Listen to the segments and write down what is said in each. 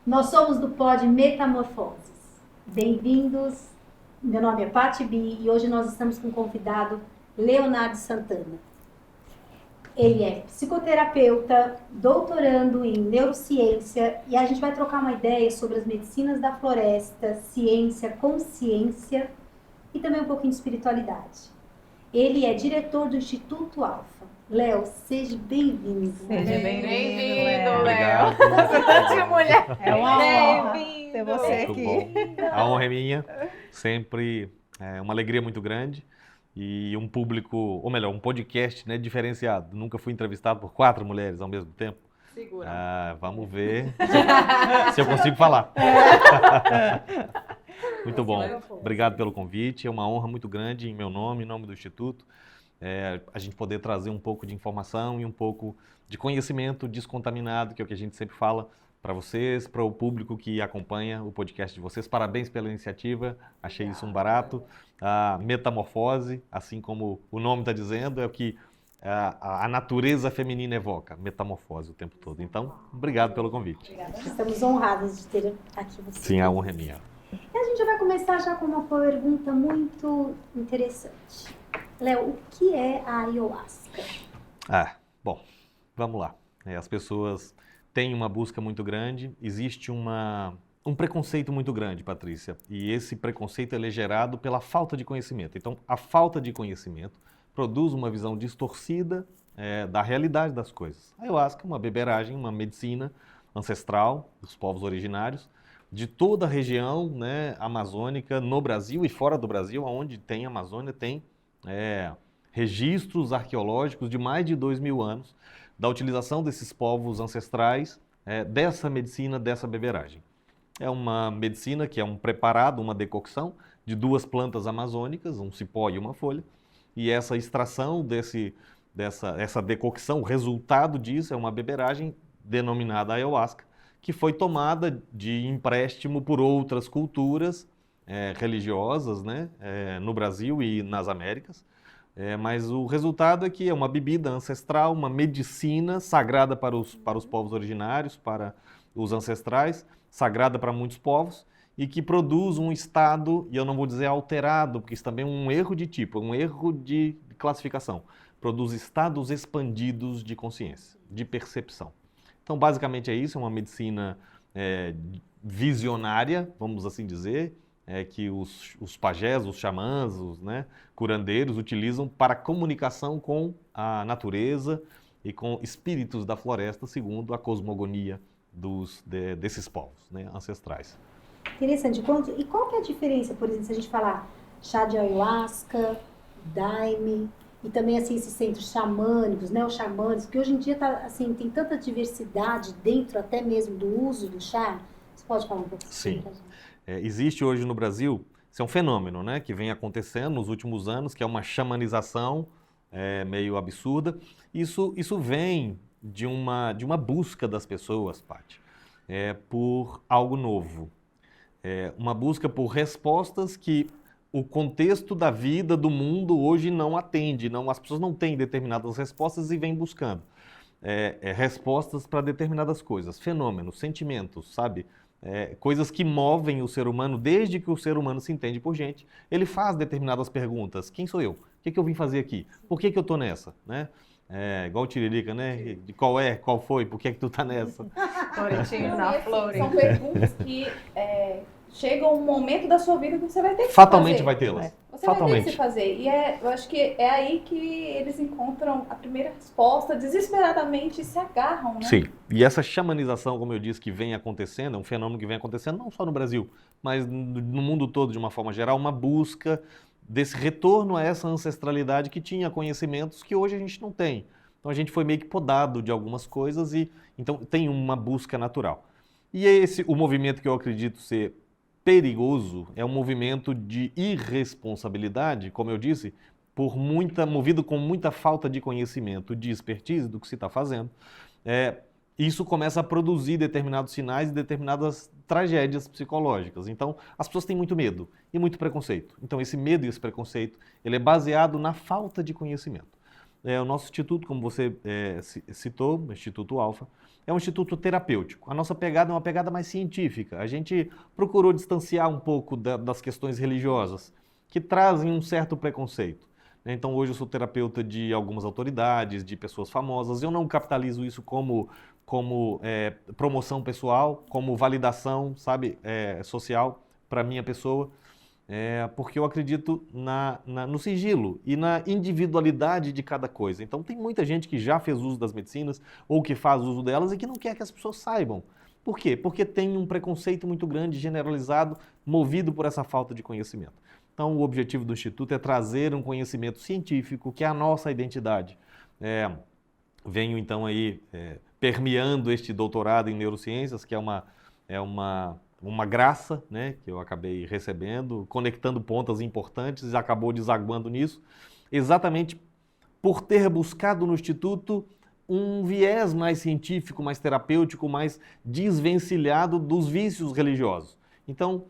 Nós somos do Pod Metamorfoses. Bem-vindos. Meu nome é Pati Bi e hoje nós estamos com o convidado Leonardo Santana. Ele é psicoterapeuta, doutorando em neurociência e a gente vai trocar uma ideia sobre as medicinas da floresta, ciência, consciência e também um pouquinho de espiritualidade. Ele é diretor do Instituto Alfa. Léo, seja bem-vindo. Seja bem-vindo, Léo. Você mulher. É uma honra Bem-vindo. ter você Muito aqui. bom. A honra é minha, sempre é uma alegria muito grande e um público, ou melhor, um podcast, né, diferenciado. Nunca fui entrevistado por 4 mulheres ao mesmo tempo. Segura. Vamos ver se eu consigo falar. Muito bom. Obrigado pelo convite. É uma honra muito grande em meu nome, em nome do Instituto. A gente poder trazer um pouco de informação e um pouco de conhecimento descontaminado, que é o que a gente sempre fala para vocês, para o público que acompanha o podcast de vocês. Parabéns pela iniciativa, achei isso um barato. A metamorfose, assim como o nome está dizendo, é o que a natureza feminina evoca, metamorfose o tempo todo. Então, obrigado pelo convite. Obrigada. Estamos honrados de ter aqui você. Sim, a honra é minha. E a gente vai começar já com uma pergunta muito interessante. Léo, o que é a ayahuasca? Bom, vamos lá. As pessoas têm uma busca muito grande, existe um preconceito muito grande, Patrícia, e esse preconceito ele é gerado pela falta de conhecimento. Então, a falta de conhecimento produz uma visão distorcida da realidade das coisas. A ayahuasca é uma beberagem, uma medicina ancestral dos povos originários, de toda a região, né, amazônica, no Brasil e fora do Brasil, onde tem Amazônia, tem registros arqueológicos de mais de 2.000 anos da utilização desses povos ancestrais, dessa medicina, dessa beberagem. É uma medicina que é um preparado, uma decocção de 2 plantas amazônicas, um cipó e uma folha, e essa extração essa decocção, o resultado disso é uma beberagem denominada ayahuasca, que foi tomada de empréstimo por outras culturas religiosas, né, no Brasil e nas Américas, mas o resultado é que é uma bebida ancestral, uma medicina sagrada para os povos originários, para os ancestrais, sagrada para muitos povos, e que produz um estado, e eu não vou dizer alterado, porque isso também é um erro de tipo, é um erro de classificação, produz estados expandidos de consciência, de percepção. Então, basicamente é isso, é uma medicina visionária, vamos assim dizer, que os pajés, os xamãs, os curandeiros utilizam para comunicação com a natureza e com espíritos da floresta, segundo a cosmogonia desses povos, né, ancestrais. Interessante. E qual que é a diferença, por exemplo, se a gente falar chá de ayahuasca, daime, e também assim, esses centros xamânicos, neoxamânicos, que hoje em dia assim, tem tanta diversidade dentro até mesmo do uso do chá? Você pode falar um pouco Sim. pra gente? Existe hoje no Brasil, isso é um fenômeno, né, que vem acontecendo nos últimos anos, que é uma xamanização meio absurda. Isso vem de uma busca das pessoas, Paty, por algo novo. Uma busca por respostas que o contexto da vida, do mundo, hoje não atende. As pessoas não têm determinadas respostas e vêm buscando respostas para determinadas coisas, fenômenos, sentimentos, sabe? Coisas que movem o ser humano, desde que o ser humano se entende por gente. Ele faz determinadas perguntas. Quem sou eu? O que eu vim fazer aqui? Por que eu estou nessa? Né? Igual o Tiririca, né? De qual foi? Por que tu está nessa? Floritinho na flor. São perguntas que chegam um momento da sua vida que você vai ter que Fatalmente fazer. vai tê-las. Você vai ter que se fazer. E eu acho que é aí que eles encontram a primeira resposta, desesperadamente se agarram, né? Sim. E essa xamanização, como eu disse, que vem acontecendo, é um fenômeno que vem acontecendo não só no Brasil, mas no mundo todo, de uma forma geral, uma busca desse retorno a essa ancestralidade que tinha conhecimentos que hoje a gente não tem. Então a gente foi meio que podado de algumas coisas e então tem uma busca natural. E o movimento que eu acredito ser perigoso é um movimento de irresponsabilidade, como eu disse, movido com muita falta de conhecimento, de expertise do que se está fazendo, isso começa a produzir determinados sinais e determinadas tragédias psicológicas. Então, as pessoas têm muito medo e muito preconceito. Então, esse medo e esse preconceito, ele é baseado na falta de conhecimento. O nosso instituto, como você citou, o Instituto Alfa, é um instituto terapêutico. A nossa pegada é uma pegada mais científica. A gente procurou distanciar um pouco das questões religiosas, que trazem um certo preconceito. Então, hoje eu sou terapeuta de algumas autoridades, de pessoas famosas. Eu não capitalizo isso como promoção pessoal, como validação, sabe, social para minha pessoa, porque eu acredito no sigilo e na individualidade de cada coisa. Então, tem muita gente que já fez uso das medicinas ou que faz uso delas e que não quer que as pessoas saibam. Por quê? Porque tem um preconceito muito grande, generalizado, movido por essa falta de conhecimento. Então, o objetivo do Instituto é trazer um conhecimento científico, que é a nossa identidade. Venho, então, aí permeando este doutorado em neurociências, que é uma graça, né, que eu acabei recebendo, conectando pontas importantes e acabou desaguando nisso, exatamente por ter buscado no Instituto um viés mais científico, mais terapêutico, mais desvencilhado dos vícios religiosos. Então,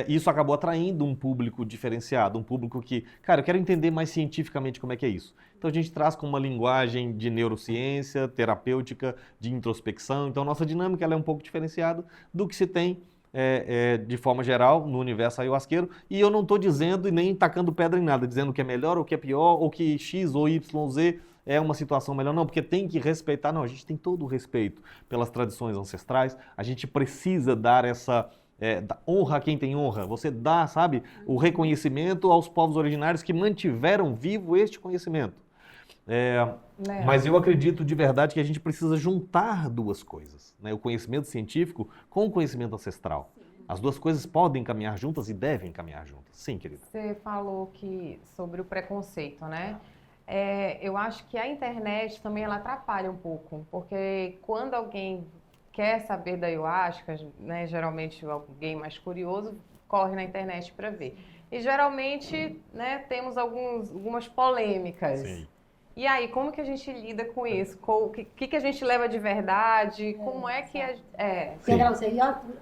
isso acabou atraindo um público diferenciado, um público que, cara, eu quero entender mais cientificamente como é que é isso. Então a gente traz com uma linguagem de neurociência, terapêutica, de introspecção. Então a nossa dinâmica ela é um pouco diferenciada do que se tem de forma geral no universo ayahuasqueiro. E eu não estou dizendo e nem tacando pedra em nada, dizendo que é melhor ou que é pior, ou que X ou Y, Z é uma situação melhor. Não, porque tem que respeitar. Não, a gente tem todo o respeito pelas tradições ancestrais. A gente precisa dar essa... honra a quem tem honra, você dá, sabe, o reconhecimento aos povos originários que mantiveram vivo este conhecimento. Mas eu acredito de verdade que a gente precisa juntar duas coisas, né? O conhecimento científico com o conhecimento ancestral. As duas coisas podem caminhar juntas e devem caminhar juntas. Sim, querida. Você falou sobre o preconceito, né? Eu acho que a internet também ela atrapalha um pouco, porque quando alguém quer saber da ayahuasca, né, geralmente alguém mais curioso corre na internet para ver. E geralmente, né, temos algumas polêmicas. Sim. E aí, como que a gente lida com isso? O que a gente leva de verdade? Como é que... A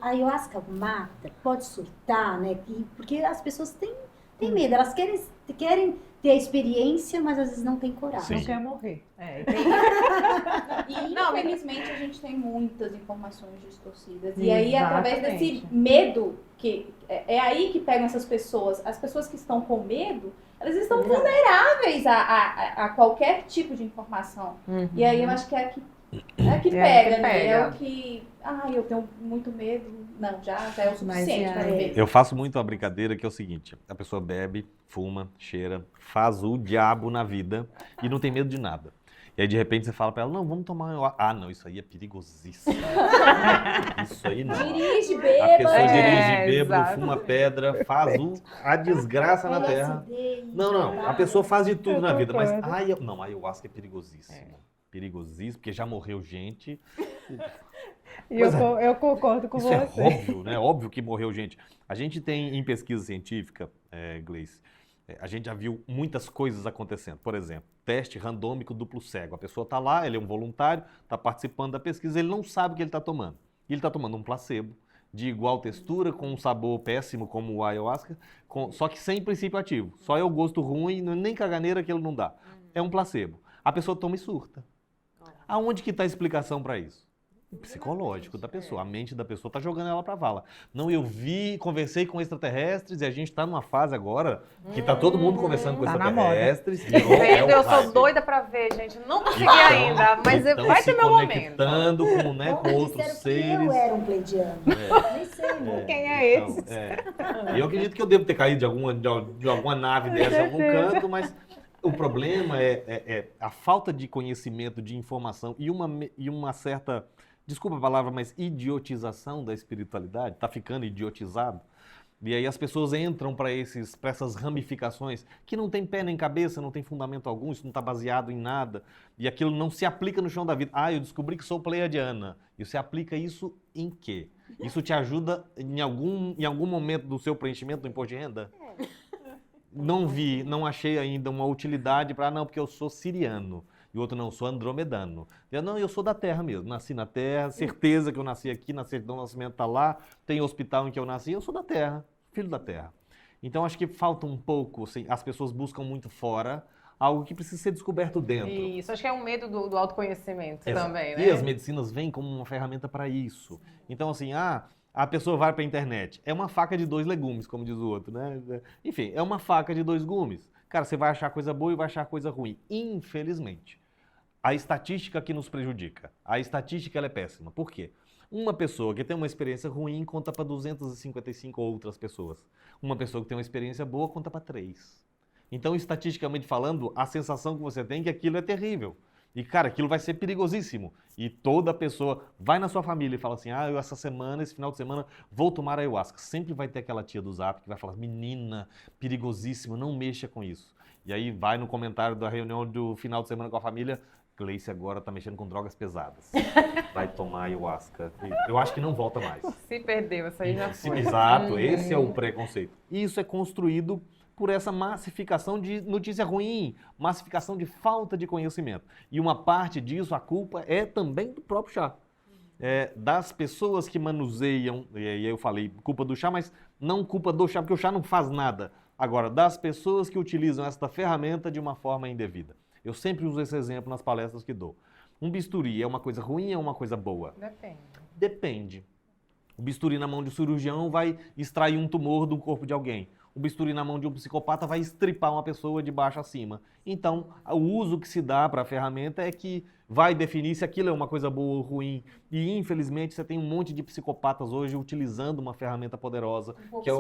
ayahuasca mata, pode surtar, né? Porque as pessoas têm medo, elas querem ter a experiência, mas às vezes não tem coragem. Sim. Não quer morrer. E Não, infelizmente a gente tem muitas informações distorcidas. Sim, E aí, através exatamente. desse medo, que é aí que pegam essas pessoas. As pessoas que estão com medo, elas estão vulneráveis a qualquer tipo de informação. Uhum. E aí eu acho que é que pega, né? É o que... eu tenho muito medo. Não, já é o suficiente para ver. Eu faço muito a brincadeira que é o seguinte, a pessoa bebe, fuma, cheira, faz o diabo na vida e não tem medo de nada. E aí, de repente, você fala pra ela, não, vamos tomar... não, isso aí é perigosíssimo. Isso aí não. Dirige A bêbado. pessoa dirige bêbado, exato. fuma pedra, faz a desgraça na terra. Não, a pessoa faz de tudo na vida, mas a ayahuasca é perigosíssimo. Perigosíssimo, porque já morreu gente. E eu concordo com Isso você. é óbvio, né? Óbvio que morreu gente. A gente tem em pesquisa científica, Gleice, a gente já viu muitas coisas acontecendo. Por exemplo, teste randômico duplo cego. A pessoa está lá, ele é um voluntário, está participando da pesquisa, ele não sabe o que ele está tomando. E ele está tomando um placebo de igual textura, com um sabor péssimo como o ayahuasca, só que sem princípio ativo. Só é o gosto ruim, nem caganeira que ele não dá. É um placebo. A pessoa toma e surta. Aonde que está a explicação para isso? O psicológico da pessoa. A mente da pessoa está jogando ela para vala. Não, eu conversei com extraterrestres e a gente está numa fase agora que está todo mundo conversando com Tá na moda. extraterrestres. Eu sou doida pra ver, gente. Não consegui ainda, mas vai ter meu momento. Conectando com outros seres. Eu era um pleidiano. Nem sei, Quem é esse? E eu acredito que eu devo ter caído de alguma nave dessa em algum canto, mas o problema é a falta de conhecimento, de informação e uma certa, desculpa a palavra, mas idiotização da espiritualidade. Está ficando idiotizado. E aí as pessoas entram para essas ramificações que não tem pé nem cabeça, não tem fundamento algum, isso não está baseado em nada. E aquilo não se aplica no chão da vida. Eu descobri que sou pleiadiana. E você aplica isso em quê? Isso te ajuda em algum momento do seu preenchimento do imposto de renda? Não achei ainda uma utilidade para, porque eu sou siriano. E o outro, não, eu sou andromedano. Não, eu sou da Terra mesmo, nasci na Terra, certeza que eu nasci aqui, na certidão do nascimento está lá, tem hospital em que eu nasci, eu sou da Terra, filho da Terra. Então, acho que falta um pouco, assim, as pessoas buscam muito fora, algo que precisa ser descoberto dentro. Isso, acho que é um medo do autoconhecimento Exato. também, né? E as medicinas vêm como uma ferramenta para isso. Então, assim, a pessoa vai para a internet. É uma faca de 2 legumes, como diz o outro, né? Enfim, é uma faca de 2 gumes. Cara, você vai achar coisa boa e vai achar coisa ruim. Infelizmente. A estatística que nos prejudica. A estatística ela é péssima. Por quê? Uma pessoa que tem uma experiência ruim conta para 255 outras pessoas. Uma pessoa que tem uma experiência boa conta para 3. Então, estatisticamente falando, a sensação que você tem é que aquilo é terrível. E, cara, aquilo vai ser perigosíssimo. E toda pessoa vai na sua família e fala assim, eu essa semana, esse final de semana, vou tomar ayahuasca. Sempre vai ter aquela tia do Zap que vai falar, menina, perigosíssimo, não mexa com isso. E aí vai no comentário da reunião do final de semana com a família, Gleice agora tá mexendo com drogas pesadas. Vai tomar ayahuasca. Eu acho que não volta mais. Se perdeu, isso aí já foi. Exato, esse é o preconceito. E isso é construído por essa massificação de notícia ruim, massificação de falta de conhecimento. E uma parte disso, a culpa é também do próprio chá. Das pessoas que manuseiam, e aí eu falei culpa do chá, mas não culpa do chá, porque o chá não faz nada. Agora, das pessoas que utilizam esta ferramenta de uma forma indevida. Eu sempre uso esse exemplo nas palestras que dou. Um bisturi é uma coisa ruim ou é uma coisa boa? Depende. Depende. O bisturi na mão de um cirurgião vai extrair um tumor do corpo de alguém. O bisturi na mão de um psicopata vai estripar uma pessoa de baixo a cima. Então, o uso que se dá para a ferramenta é que vai definir se aquilo é uma coisa boa ou ruim. E, infelizmente, você tem um monte de psicopatas hoje utilizando uma ferramenta poderosa, que é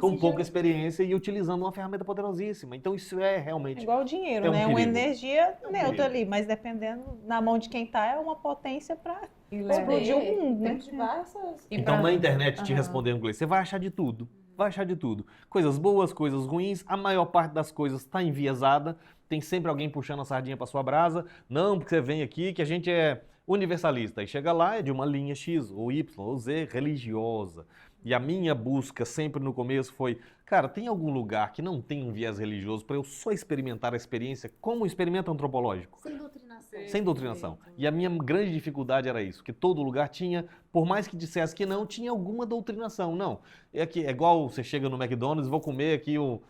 com pouca experiência e utilizando uma ferramenta poderosíssima. Então, isso é realmente... É igual o dinheiro, é um né? Uma perigo. energia neutra perigo. ali, mas dependendo na mão de quem tá, é uma potência para Poder. explodir o mundo, né? Tem diversas... Então, na internet, te Aham. respondendo inglês, você vai achar de tudo. Vai achar de tudo. Coisas boas, coisas ruins. A maior parte das coisas está enviesada. Tem sempre alguém puxando a sardinha para sua brasa. Não, porque você vem aqui que a gente é universalista. E chega lá, é de uma linha X, ou Y, ou Z, religiosa. E a minha busca sempre no começo foi, cara, tem algum lugar que não tem um viés religioso para eu só experimentar a experiência como um experimento antropológico? Sem doutrinação. Sem doutrinação. E a minha grande dificuldade era isso, que todo lugar tinha, por mais que dissesse que não, tinha alguma doutrinação. Não, é igual você chega no McDonald's, vou comer aqui o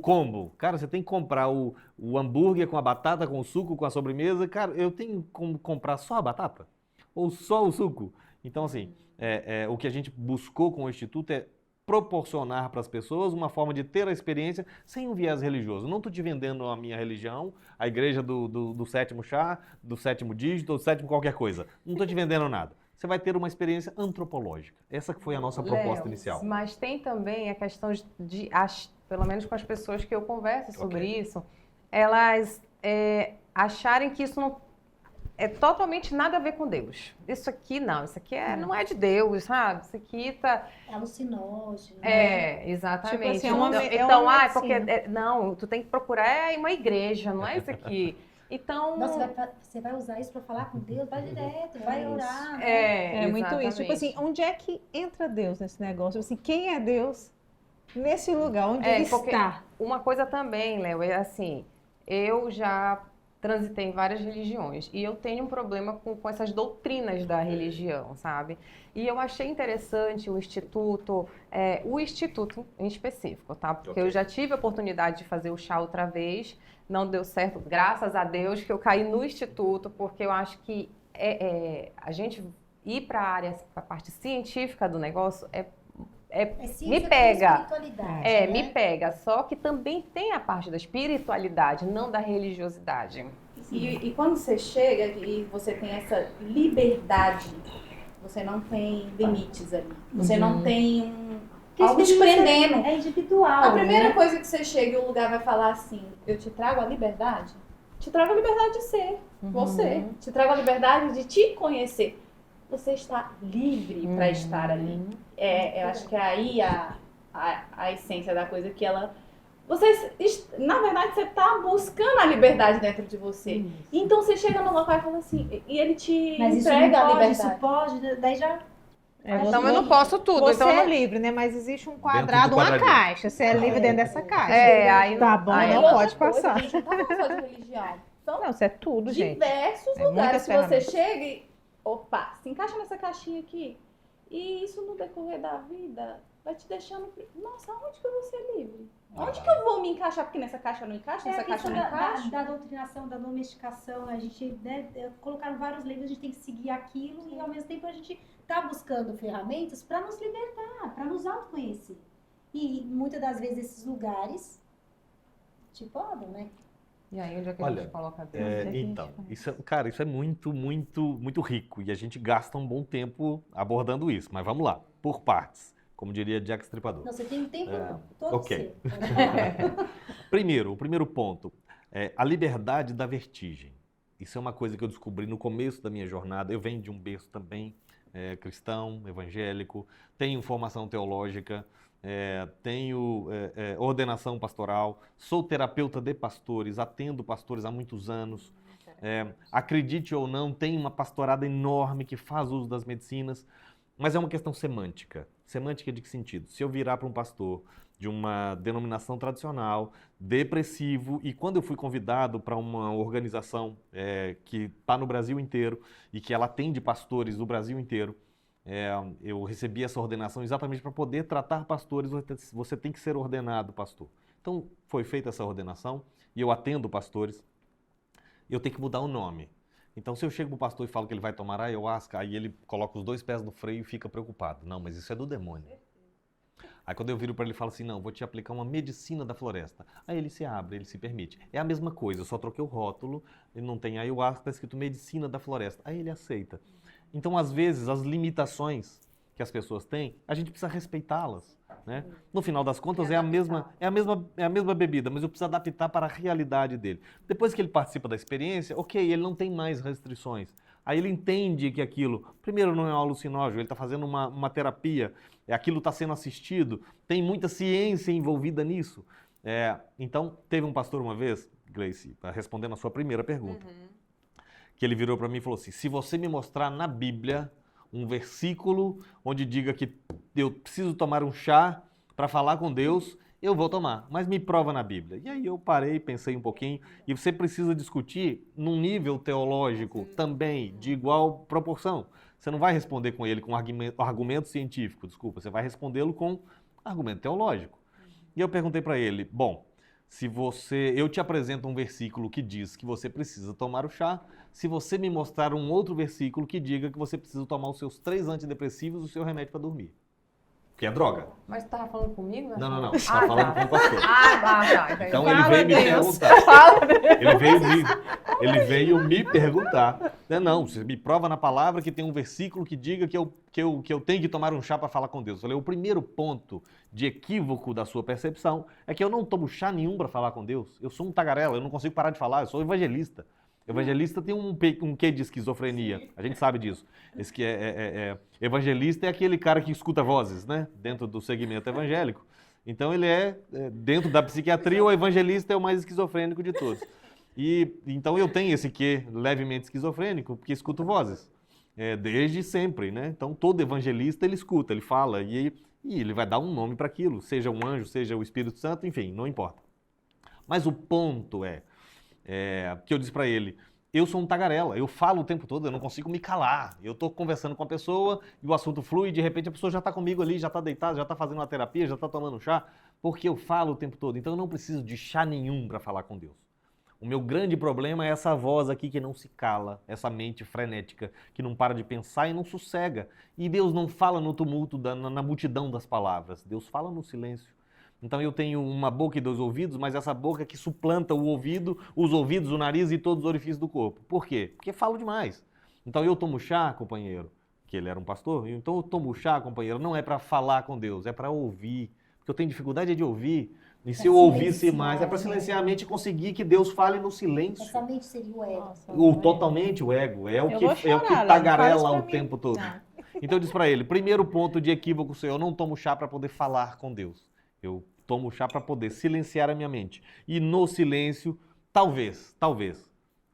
combo. Cara, você tem que comprar o hambúrguer com a batata, com o suco, com a sobremesa. Cara, eu tenho como comprar só a batata? Ou só o suco? Então, assim, o que a gente buscou com o Instituto é proporcionar para as pessoas uma forma de ter a experiência sem um viés religioso. Não estou te vendendo a minha religião, a igreja do sétimo chá, do sétimo dígito, do sétimo qualquer coisa. Não estou te vendendo nada. Você vai ter uma experiência antropológica. Essa que foi a nossa proposta inicial. Mas tem também a questão pelo menos com as pessoas que eu converso sobre isso, elas acharem que isso não é totalmente nada a ver com Deus. Isso aqui não, isso aqui não é de Deus, sabe? Isso aqui tá... É alucinógeno. Exatamente. Tipo assim, então, uma porque... medicina. não, tu tem que procurar uma igreja, não é isso aqui. Então... Nossa, você vai usar isso para falar com Deus? Vai direto, vai orar. É muito isso. exatamente. Tipo assim, onde é que entra Deus nesse negócio? Tipo assim, quem é Deus nesse lugar? Onde ele porque está? uma coisa também, Léo, é assim, eu já transitei em várias religiões e eu tenho um problema com essas doutrinas da religião, sabe? E eu achei interessante o Instituto em específico, tá? Porque eu já tive a oportunidade de fazer o chá outra vez, não deu certo, graças a Deus que eu caí no Instituto, porque eu acho que a gente ir para a parte científica do negócio ciência me com pega. espiritualidade, né? Me pega. Só que também tem a parte da espiritualidade, não da religiosidade. E quando você chega e você tem essa liberdade, você não tem limites ali. Você não tem algo te prendendo. É individual. A primeira né? coisa que você chega e o lugar vai falar assim, eu te trago a liberdade. Te trago a liberdade de ser você. Te trago a liberdade de te conhecer. Você está livre para estar ali. Eu acho que é aí a essência da coisa que ela... na verdade, você está buscando a liberdade dentro de você. Então, você chega no local e fala assim... E ele te Mas isso entrega não a pode, liberdade. isso pode, daí já... Então eu não posso tudo. Você Então é livre, né? Mas existe um quadrado, do uma quadradinho. caixa. Você é livre dentro dessa caixa. aí Tá bom, aí não outra pode coisa, passar. A gente não tá falando só de religião. São Não, isso é tudo, gente. diversos É lugares muitas que você ferramentas. chega e, opa, se encaixa nessa caixinha aqui. E isso no decorrer da vida vai te deixando, nossa, onde que eu vou ser livre? Onde que eu vou me encaixar? Porque nessa caixa eu não encaixa, É nessa a caixa eu questão não encaixa. da doutrinação, da domesticação, a gente, né, colocaram vários livros, a gente tem que seguir aquilo e ao mesmo tempo a gente está buscando ferramentas para nos libertar, para nos autoconhecer. E muitas das vezes esses lugares te podam, né? E aí, onde é que a Olha, gente coloca Deus? Então, isso é muito, muito, muito rico e a gente gasta um bom tempo abordando isso, mas vamos lá, por partes, como diria Jack Stripador. Não, você tem um tempo todo ok. seu. Primeiro, o primeiro ponto é a liberdade da vertigem. Isso é uma coisa que eu descobri no começo da minha jornada. Eu venho de um berço também cristão, evangélico, tenho formação teológica, tenho ordenação pastoral, sou terapeuta de pastores, atendo pastores há muitos anos. Acredite ou não, tem uma pastorada enorme que faz uso das medicinas, mas é uma questão semântica. Semântica de que sentido? Se eu virar para um pastor de uma denominação tradicional, depressivo, e quando eu fui convidado para uma organização que está no Brasil inteiro e que ela atende pastores do Brasil inteiro, eu recebi essa ordenação exatamente para poder tratar pastores, você tem que ser ordenado pastor. Então, foi feita essa ordenação e eu atendo pastores, eu tenho que mudar o nome. Então, se eu chego para o pastor e falo que ele vai tomar ayahuasca, aí ele coloca os 2 pés no freio e fica preocupado. Não, mas isso é do demônio. Aí quando eu viro para ele e falo assim, não, vou te aplicar uma medicina da floresta. Aí ele se abre, ele se permite. É a mesma coisa, eu só troquei o rótulo, ele não tem ayahuasca, está escrito medicina da floresta. Aí ele aceita. Então, às vezes, as limitações que as pessoas têm, a gente precisa respeitá-las, né? No final das contas, é a mesma bebida, mas eu preciso adaptar para a realidade dele. Depois que ele participa da experiência, ok, ele não tem mais restrições. Aí ele entende que aquilo, primeiro, não é um alucinógeno, ele está fazendo uma terapia, aquilo está sendo assistido, tem muita ciência envolvida nisso. Então, teve um pastor uma vez, Gleice, respondendo a sua primeira pergunta, que ele virou para mim e falou assim, se você me mostrar na Bíblia um versículo onde diga que eu preciso tomar um chá para falar com Deus, eu vou tomar, mas me prova na Bíblia. E aí eu parei, pensei um pouquinho, e você precisa discutir num nível teológico também, de igual proporção. Você não vai responder com ele com argumento científico, desculpa, você vai respondê-lo com argumento teológico. E eu perguntei para ele, bom, eu te apresento um versículo que diz que você precisa tomar o chá, se você me mostrar um outro versículo que diga que você precisa tomar os seus 3 antidepressivos e o seu remédio para dormir. Que é droga. Mas você tava falando comigo? Não. Você tá falando com o pastor. Tá. Entendi. Então ele Fala, veio me Deus. perguntar. Ele veio me perguntar. Não, você me prova na palavra que tem um versículo que diga que eu tenho que tomar um chá para falar com Deus. Eu falei, o primeiro ponto de equívoco da sua percepção é que eu não tomo chá nenhum para falar com Deus. Eu sou um tagarela, eu não consigo parar de falar, eu sou evangelista. Evangelista tem um quê de esquizofrenia, a gente sabe disso. Esse que evangelista é aquele cara que escuta vozes, né? Dentro do segmento evangélico. Então ele dentro da psiquiatria, o evangelista é o mais esquizofrênico de todos. E então eu tenho esse quê levemente esquizofrênico, porque escuto vozes. Desde sempre, né? Então todo evangelista ele escuta, ele fala e ele vai dar um nome para aquilo, seja um anjo, seja o Espírito Santo, enfim, não importa. Mas o ponto que eu disse para ele, eu sou um tagarela, eu falo o tempo todo, eu não consigo me calar. Eu estou conversando com a pessoa e o assunto flui e de repente a pessoa já está comigo ali, já está deitada, já está fazendo uma terapia, já está tomando um chá, porque eu falo o tempo todo. Então eu não preciso de chá nenhum para falar com Deus. O meu grande problema é essa voz aqui que não se cala, essa mente frenética que não para de pensar e não sossega. E Deus não fala no tumulto, na multidão das palavras, Deus fala no silêncio. Então eu tenho uma boca e 2 ouvidos, mas essa boca que suplanta o ouvido, os ouvidos, o nariz e todos os orifícios do corpo. Por quê? Porque falo demais. Então eu tomo chá, companheiro, que ele era um pastor, então eu tomo chá, companheiro, não é para falar com Deus, é para ouvir. Porque eu tenho dificuldade de ouvir. E se eu ouvisse mais, é para silenciar a mente e conseguir que Deus fale no silêncio. Essa mente seria o ego. Totalmente o ego. É o que chorar, tagarela Léo, o tempo todo. Então eu disse para ele, primeiro ponto de equívoco seu, eu não tomo chá para poder falar com Deus. Eu tomo chá para poder silenciar a minha mente. E no silêncio, talvez,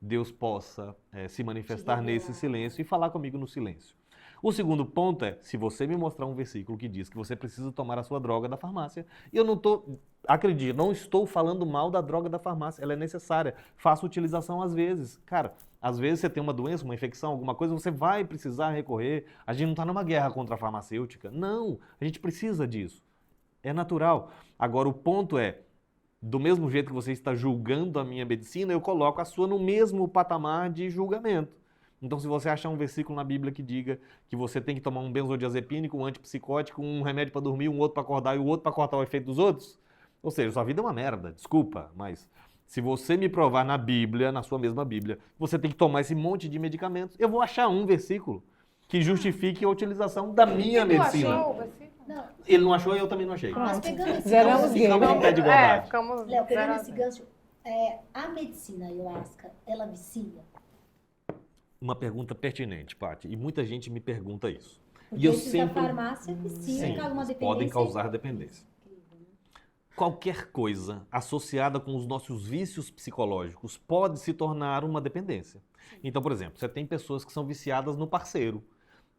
Deus possa se manifestar nesse silêncio e falar comigo no silêncio. O segundo ponto é, se você me mostrar um versículo que diz que você precisa tomar a sua droga da farmácia, e eu não estou, acredite, não estou falando mal da droga da farmácia, ela é necessária, faça utilização às vezes. Cara, às vezes você tem uma doença, uma infecção, alguma coisa, você vai precisar recorrer. A gente não está numa guerra contra a farmacêutica. Não, a gente precisa disso. É natural. Agora, o ponto é, do mesmo jeito que você está julgando a minha medicina, eu coloco a sua no mesmo patamar de julgamento. Então, se você achar um versículo na Bíblia que diga que você tem que tomar um benzodiazepínico, um antipsicótico, um remédio para dormir, um outro para acordar e o outro para cortar o efeito dos outros, ou seja, sua vida é uma merda, desculpa, mas se você me provar na Bíblia, na sua mesma Bíblia, você tem que tomar esse monte de medicamentos, eu vou achar um versículo que justifique a utilização da minha medicina. Achou o versículo? Não, Ele não achou, eu também não achei. mas pegando esse Zeramos gancho, game. Ficamos em pé de igualdade. Ficamos Léo, pegando zero a esse zero. gancho, a medicina ayahuasca, ela vicia? Uma pergunta pertinente, Paty, e muita gente me pergunta isso. Porque E eu esses sempre... da farmácia viciam, Sim, causa uma dependência. podem causar dependência. Qualquer coisa associada com os nossos vícios psicológicos pode se tornar uma dependência. Então, por exemplo, você tem pessoas que são viciadas no parceiro,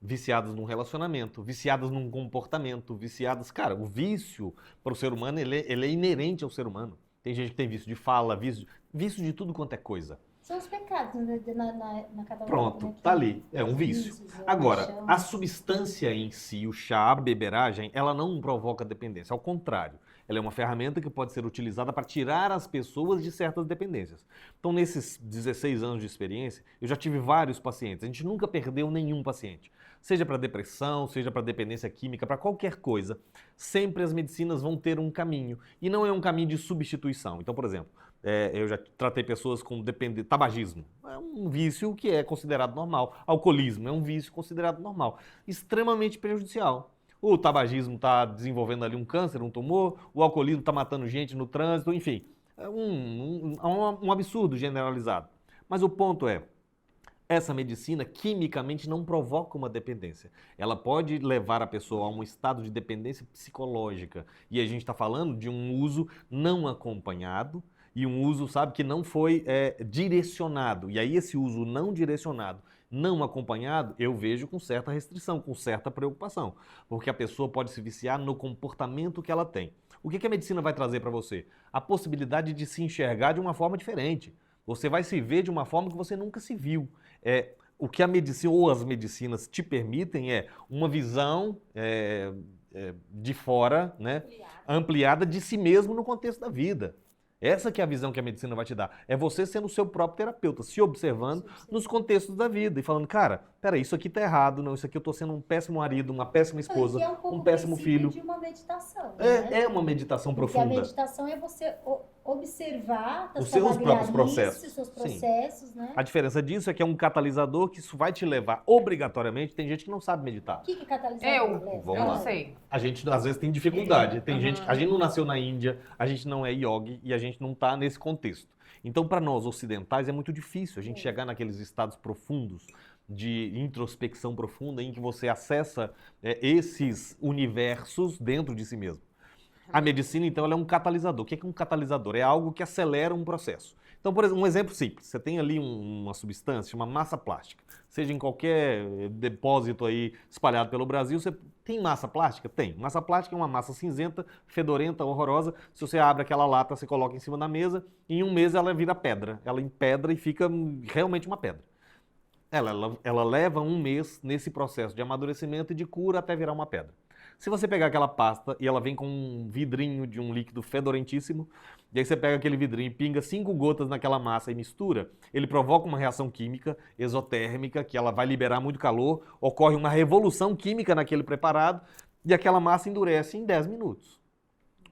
viciadas num relacionamento, viciadas num comportamento, viciadas... Cara, o vício para o ser humano, ele é inerente ao ser humano. Tem gente que tem vício de fala, vício de tudo quanto é coisa. São os pecados na categoria. Pronto, né, tá ali, é um vício. vícios, Agora, paixão. a substância em si, o chá, a beberagem, ela não provoca dependência, ao contrário. Ela é uma ferramenta que pode ser utilizada para tirar as pessoas de certas dependências. Então, nesses 16 anos de experiência, eu já tive vários pacientes. A gente nunca perdeu nenhum paciente. Seja para depressão, seja para dependência química, para qualquer coisa. Sempre as medicinas vão ter um caminho. E não é um caminho de substituição. Então, por exemplo, eu já tratei pessoas com tabagismo. É um vício que é considerado normal. Alcoolismo é um vício considerado normal. Extremamente prejudicial. O tabagismo está desenvolvendo ali um câncer, um tumor. O alcoolismo está matando gente no trânsito. Enfim, é um absurdo generalizado. Mas o ponto é, essa medicina quimicamente não provoca uma dependência. Ela pode levar a pessoa a um estado de dependência psicológica. E a gente está falando de um uso não acompanhado, e um uso, sabe, que não foi direcionado. E aí esse uso não direcionado, não acompanhado, eu vejo com certa restrição, com certa preocupação. Porque a pessoa pode se viciar no comportamento que ela tem. O que a medicina vai trazer para você? A possibilidade de se enxergar de uma forma diferente. Você vai se ver de uma forma que você nunca se viu. O que a medicina ou as medicinas te permitem é uma visão de fora, né, ampliada de si mesmo no contexto da vida. Essa que é a visão que a medicina vai te dar. É você sendo o seu próprio terapeuta, se observando nos contextos da vida e falando, cara, peraí, isso aqui tá errado, não, isso aqui eu tô sendo um péssimo marido, uma péssima esposa, Que é um pouco péssimo filho. de uma meditação, né? É uma meditação Porque a profunda. meditação é você observar Os seus próprios processos. os seus Sim. processos, né? A diferença disso é que é um catalisador que isso vai te levar obrigatoriamente. Tem gente que não sabe meditar. O que é catalisador? Eu Léo? Vamos não lá. sei. A gente às vezes tem dificuldade. Tem gente, a gente não nasceu na Índia, a gente não é yogi e a gente não está nesse contexto. Então, para nós ocidentais é muito difícil a gente chegar naqueles estados profundos de introspecção profunda em que você acessa esses universos dentro de si mesmo. A medicina, então, ela é um catalisador. O que é um catalisador? É algo que acelera um processo. Então, por exemplo, um exemplo simples. Você tem ali uma substância, uma massa plástica. Seja em qualquer depósito aí espalhado pelo Brasil, você tem massa plástica? Tem. Massa plástica é uma massa cinzenta, fedorenta, horrorosa. Se você abre aquela lata, você coloca em cima da mesa, e em um mês ela vira pedra. Ela empedra e fica realmente uma pedra. Ela leva um mês nesse processo de amadurecimento e de cura até virar uma pedra. Se você pegar aquela pasta e ela vem com um vidrinho de um líquido fedorentíssimo, e aí você pega aquele vidrinho e pinga 5 gotas naquela massa e mistura, ele provoca uma reação química exotérmica, que ela vai liberar muito calor, ocorre uma revolução química naquele preparado, e aquela massa endurece em 10 minutos.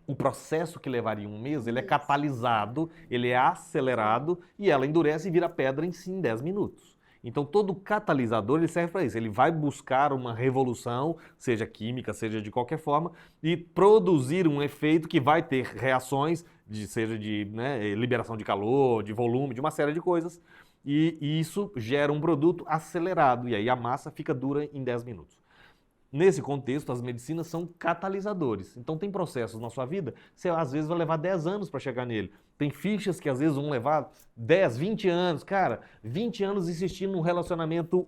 O processo que levaria um mês, ele é catalisado, ele é acelerado, e ela endurece e vira pedra em 10 minutos. Então, todo catalisador ele serve para isso. Ele vai buscar uma revolução, seja química, seja de qualquer forma, e produzir um efeito que vai ter reações, seja de liberação de calor, de volume, de uma série de coisas. E isso gera um produto acelerado. E aí a massa fica dura em 10 minutos. Nesse contexto, as medicinas são catalisadores. Então, tem processos na sua vida, você às vezes vai levar 10 anos para chegar nele. Tem fichas que às vezes vão levar 10, 20 anos. Cara, 20 anos insistindo num relacionamento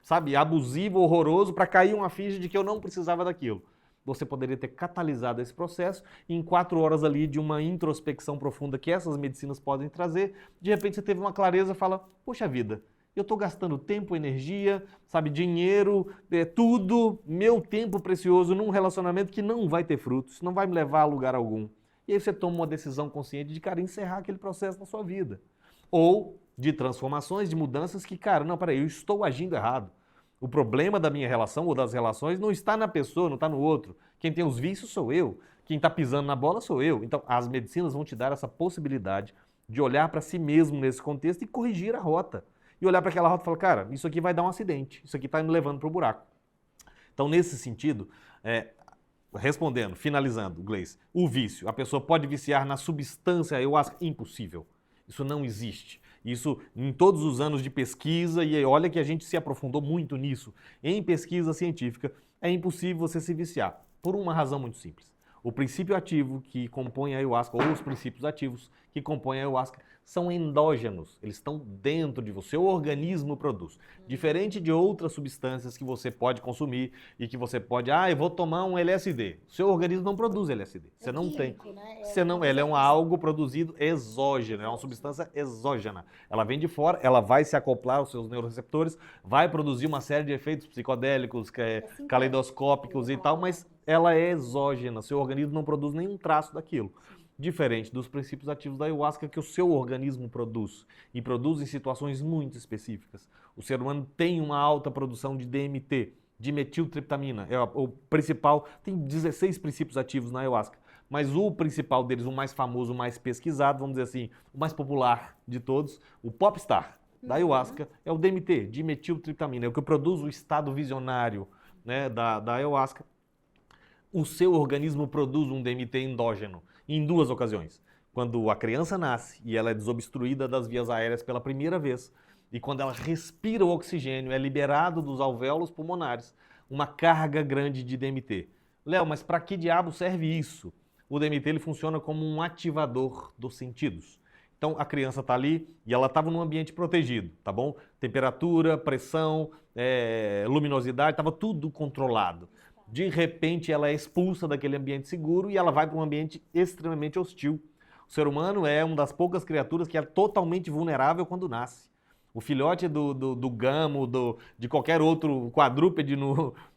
sabe, abusivo, horroroso, para cair uma ficha de que eu não precisava daquilo. Você poderia ter catalisado esse processo e em 4 horas ali de uma introspecção profunda que essas medicinas podem trazer, de repente você teve uma clareza e fala, poxa vida, eu estou gastando tempo, energia, sabe, dinheiro, tudo, meu tempo precioso num relacionamento que não vai ter frutos, não vai me levar a lugar algum. E aí você toma uma decisão consciente de, cara, encerrar aquele processo na sua vida. Ou de transformações, de mudanças que, cara, não, peraí, eu estou agindo errado. O problema da minha relação ou das relações não está na pessoa, não está no outro. Quem tem os vícios sou eu. Quem está pisando na bola sou eu. Então, as medicinas vão te dar essa possibilidade de olhar para si mesmo nesse contexto e corrigir a rota. E olhar para aquela rota e falar, cara, isso aqui vai dar um acidente. Isso aqui está me levando para o buraco. Então, nesse sentido, respondendo, finalizando, Gleice, o vício. A pessoa pode viciar na substância ayahuasca? Impossível. Isso não existe. Isso em todos os anos de pesquisa, e olha que a gente se aprofundou muito nisso, em pesquisa científica, é impossível você se viciar, por uma razão muito simples. O princípio ativo que compõe a ayahuasca, ou os princípios ativos que compõem a ayahuasca, são endógenos, eles estão dentro de você, o organismo produz. Diferente de outras substâncias que você pode consumir e que você pode, eu vou tomar um LSD. O seu organismo não produz LSD, você não tem. Você não, ele é algo produzido exógeno, é uma substância exógena. Ela vem de fora, ela vai se acoplar aos seus neuroreceptores, vai produzir uma série de efeitos psicodélicos, caleidoscópicos e tal, mas ela é exógena, seu organismo não produz nenhum traço daquilo. Diferente dos princípios ativos da ayahuasca que o seu organismo produz, e produz em situações muito específicas. O ser humano tem uma alta produção de DMT, de metiltriptamina, é o principal, tem 16 princípios ativos na ayahuasca, mas o principal deles, o mais famoso, o mais pesquisado, vamos dizer assim, o mais popular de todos, o popstar da ayahuasca, é o DMT, de metiltriptamina, é o que produz o estado visionário, né, da ayahuasca. O seu organismo produz um DMT endógeno em 2 ocasiões. Quando a criança nasce e ela é desobstruída das vias aéreas pela primeira vez, e quando ela respira o oxigênio, é liberado dos alvéolos pulmonares uma carga grande de DMT. Léo, mas para que diabo serve isso? O DMT ele funciona como um ativador dos sentidos. Então a criança está ali e ela estava num ambiente protegido, tá bom? Temperatura, pressão, luminosidade, estava tudo controlado. De repente ela é expulsa daquele ambiente seguro e ela vai para um ambiente extremamente hostil. O ser humano é uma das poucas criaturas que é totalmente vulnerável quando nasce. O filhote do gamo, de qualquer outro quadrúpede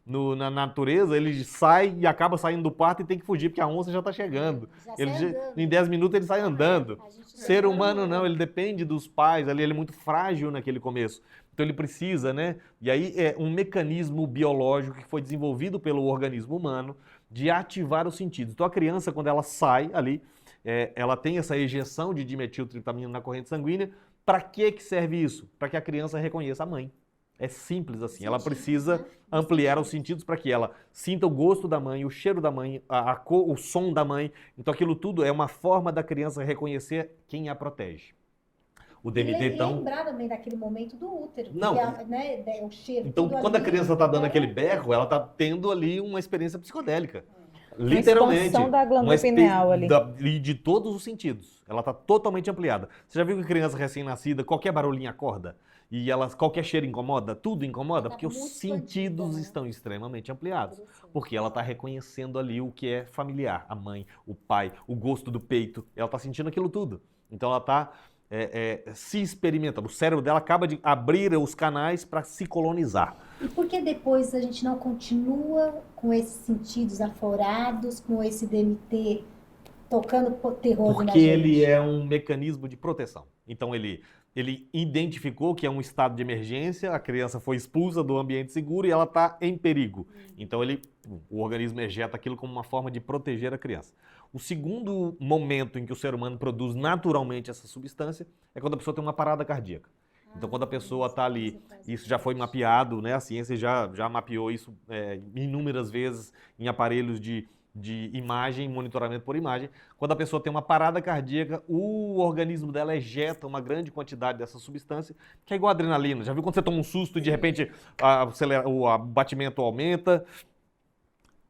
na natureza, ele sai e acaba saindo do parto e tem que fugir porque a onça já está chegando. Em 10 minutos ele sai andando. O ser humano não, ele depende dos pais, ali ele é muito frágil naquele começo. Então ele precisa, né? E aí é um mecanismo biológico que foi desenvolvido pelo organismo humano de ativar os sentidos. Então a criança, quando ela sai ali, ela tem essa ejeção de dimetiltriptamina na corrente sanguínea. Para que serve isso? Para que a criança reconheça a mãe. É simples assim. Ela precisa ampliar os sentidos para que ela sinta o gosto da mãe, o cheiro da mãe, a cor, o som da mãe. Então aquilo tudo é uma forma da criança reconhecer quem a protege. O DMT, então... lembrar também daquele momento do útero. Não. O cheiro. Então, quando a criança está dando aquele berro, ela está tendo ali uma experiência psicodélica. Uma Literalmente. expansão da glândula pineal ali. E de todos os sentidos. Ela está totalmente ampliada. Você já viu que criança recém-nascida, qualquer barulhinho acorda? E qualquer cheiro incomoda? Tudo incomoda? Porque os sentidos estão extremamente ampliados. Porque ela está reconhecendo ali o que é familiar. A mãe, o pai, o gosto do peito. Ela está sentindo aquilo tudo. Então ela está... se experimentando. O cérebro dela acaba de abrir os canais para se colonizar. E por que depois a gente não continua com esses sentidos aflorados, com esse DMT tocando terror na gente? Porque ele é um mecanismo de proteção. Então ele identificou que é um estado de emergência, a criança foi expulsa do ambiente seguro e ela está em perigo. Então o organismo ejeta aquilo como uma forma de proteger a criança. O segundo momento em que o ser humano produz naturalmente essa substância é quando a pessoa tem uma parada cardíaca. Então, quando a pessoa está ali, isso já foi mapeado, né? A ciência já mapeou isso inúmeras vezes em aparelhos de imagem, monitoramento por imagem. Quando a pessoa tem uma parada cardíaca, o organismo dela ejeta uma grande quantidade dessa substância, que é igual a adrenalina. Já viu quando você toma um susto e de repente o batimento aumenta?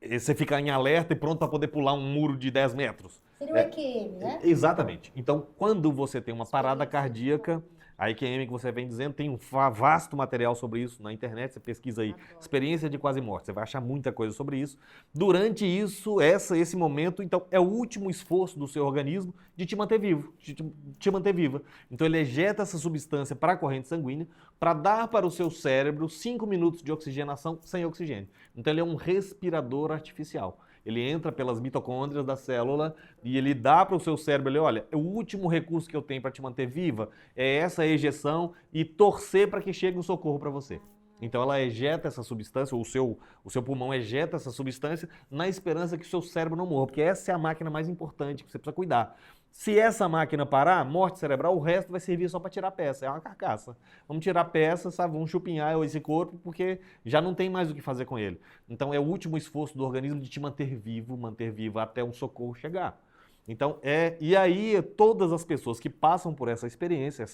Você fica em alerta e pronto para poder pular um muro de 10 metros. Seria o EQM, né? Exatamente. Então, quando você tem uma parada cardíaca, A EQM que você vem dizendo tem um vasto material sobre isso na internet, você pesquisa aí, experiência de quase morte, você vai achar muita coisa sobre isso. Durante isso, esse momento, então, é o último esforço do seu organismo de te manter vivo, de te manter viva. Então ele ejeta essa substância para a corrente sanguínea para dar para o seu cérebro 5 minutos de oxigenação sem oxigênio. Então ele é um respirador artificial. Ele entra pelas mitocôndrias da célula e ele dá para o seu cérebro, ele, olha, o último recurso que eu tenho para te manter viva é essa ejeção e torcer para que chegue um socorro para você. Então ela ejeta essa substância, o seu pulmão ejeta essa substância na esperança que o seu cérebro não morra, porque essa é a máquina mais importante que você precisa cuidar. Se essa máquina parar, morte cerebral, o resto vai servir só para tirar peça, é uma carcaça. Vamos tirar peça, sabe? Vamos chupinhar esse corpo, porque já não tem mais o que fazer com ele. Então é o último esforço do organismo de te manter vivo até um socorro chegar. Então e aí todas as pessoas que passam por essa experiência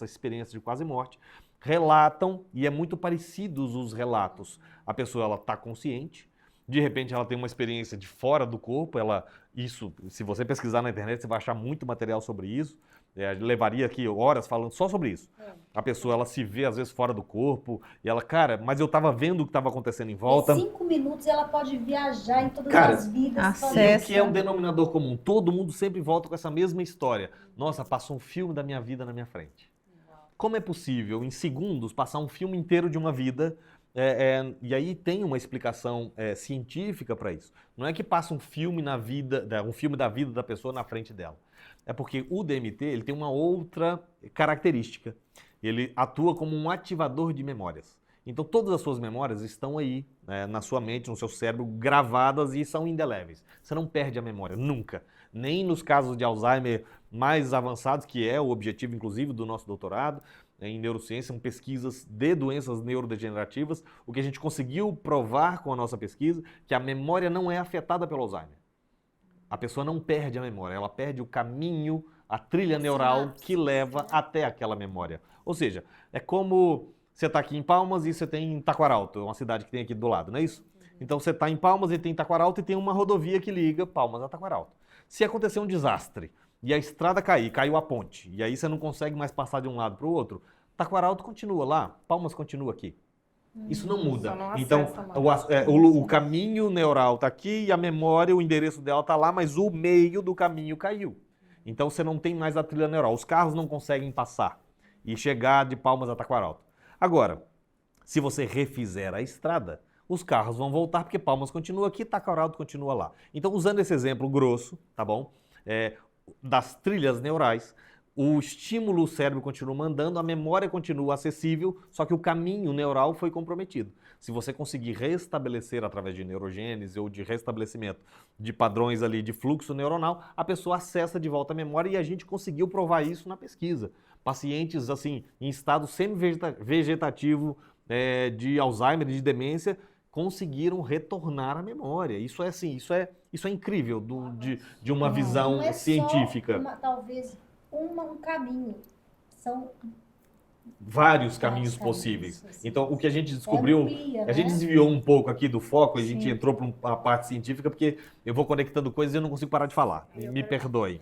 de quase morte, relatam, e é muito parecidos os relatos. A pessoa, ela está consciente, de repente ela tem uma experiência de fora do corpo, se você pesquisar na internet, você vai achar muito material sobre isso, levaria aqui horas falando só sobre isso. A pessoa, ela se vê às vezes fora do corpo, e ela, cara, mas eu estava vendo o que estava acontecendo em volta. Em 5 minutos ela pode viajar em todas Cara, as vidas. E o que é um denominador comum? Todo mundo sempre volta com essa mesma história. Nossa, passou um filme da minha vida na minha frente. Como é possível, em segundos, passar um filme inteiro de uma vida? E aí tem uma explicação científica para isso. Não é que passa um filme da vida da pessoa na frente dela. É porque o DMT ele tem uma outra característica. Ele atua como um ativador de memórias. Então todas as suas memórias estão aí, na sua mente, no seu cérebro, gravadas e são indeléveis. Você não perde a memória, nunca. Nem nos casos de Alzheimer mais avançados, que é o objetivo, inclusive, do nosso doutorado em neurociência, são pesquisas de doenças neurodegenerativas. O que a gente conseguiu provar com a nossa pesquisa, que a memória não é afetada pelo Alzheimer. A pessoa não perde a memória, ela perde o caminho, a trilha neural que leva até aquela memória. Ou seja, é como você está aqui em Palmas e você tem Taquaralto, uma cidade que tem aqui do lado, não é isso? Então você está em Palmas e tem Taquaralto e tem uma rodovia que liga Palmas a Taquaralto. Se acontecer um desastre e a estrada caiu a ponte, e aí você não consegue mais passar de um lado para o outro, Taquaralto continua lá, Palmas continua aqui. Isso não muda. Só não Então, acessa o caminho neural está aqui e a memória, o endereço dela está lá, mas o meio do caminho caiu. Então você não tem mais a trilha neural. Os carros não conseguem passar e chegar de Palmas a Taquaralto. Agora, se você refizer a estrada, os carros vão voltar porque Palmas continua aqui, Taquaralto continua lá. Então, usando esse exemplo grosso, tá bom? Das trilhas neurais, o estímulo o cérebro continua mandando, a memória continua acessível, só que o caminho neural foi comprometido. Se você conseguir restabelecer através de neurogênese ou de restabelecimento de padrões ali de fluxo neuronal, a pessoa acessa de volta a memória e a gente conseguiu provar isso na pesquisa. Pacientes assim em estado semi-vegetativo de Alzheimer, de demência, conseguiram retornar à memória. Isso é incrível de uma visão não é científica. Só talvez um caminho. São vários caminhos possíveis. Assim. Então, o que a gente descobriu, amplia, a gente desviou um pouco aqui do foco, a gente entrou para uma parte científica, porque eu vou conectando coisas e eu não consigo parar de falar. Me perdoe.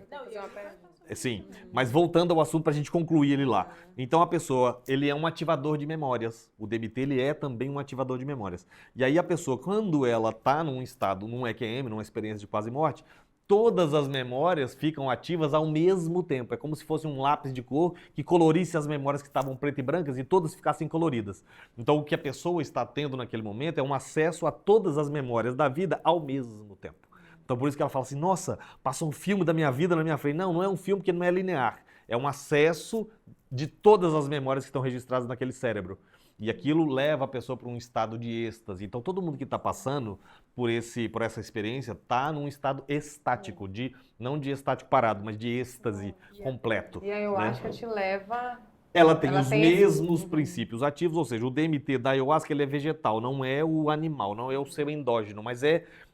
Sim, mas voltando ao assunto para a gente concluir ele lá. Então a pessoa, ele é um ativador de memórias. O DMT, ele é também um ativador de memórias. E aí a pessoa, quando ela está num estado, num EQM, numa experiência de quase morte, todas as memórias ficam ativas ao mesmo tempo. É como se fosse um lápis de cor que colorisse as memórias que estavam pretas e brancas e todas ficassem coloridas. Então o que a pessoa está tendo naquele momento é um acesso a todas as memórias da vida ao mesmo tempo. Então por isso que ela fala assim, nossa, passou um filme da minha vida na minha frente. Não, não é um filme porque não é linear. É um acesso de todas as memórias que estão registradas naquele cérebro. E aquilo leva a pessoa para um estado de êxtase. Então todo mundo que está passando por essa experiência está num estado estático, não de estático parado, mas de êxtase completo. E a ayahuasca te leva... Ela tem os mesmos princípios ativos, ou seja, o DMT da ayahuasca ele é vegetal, não é o animal, não é o seu endógeno, mas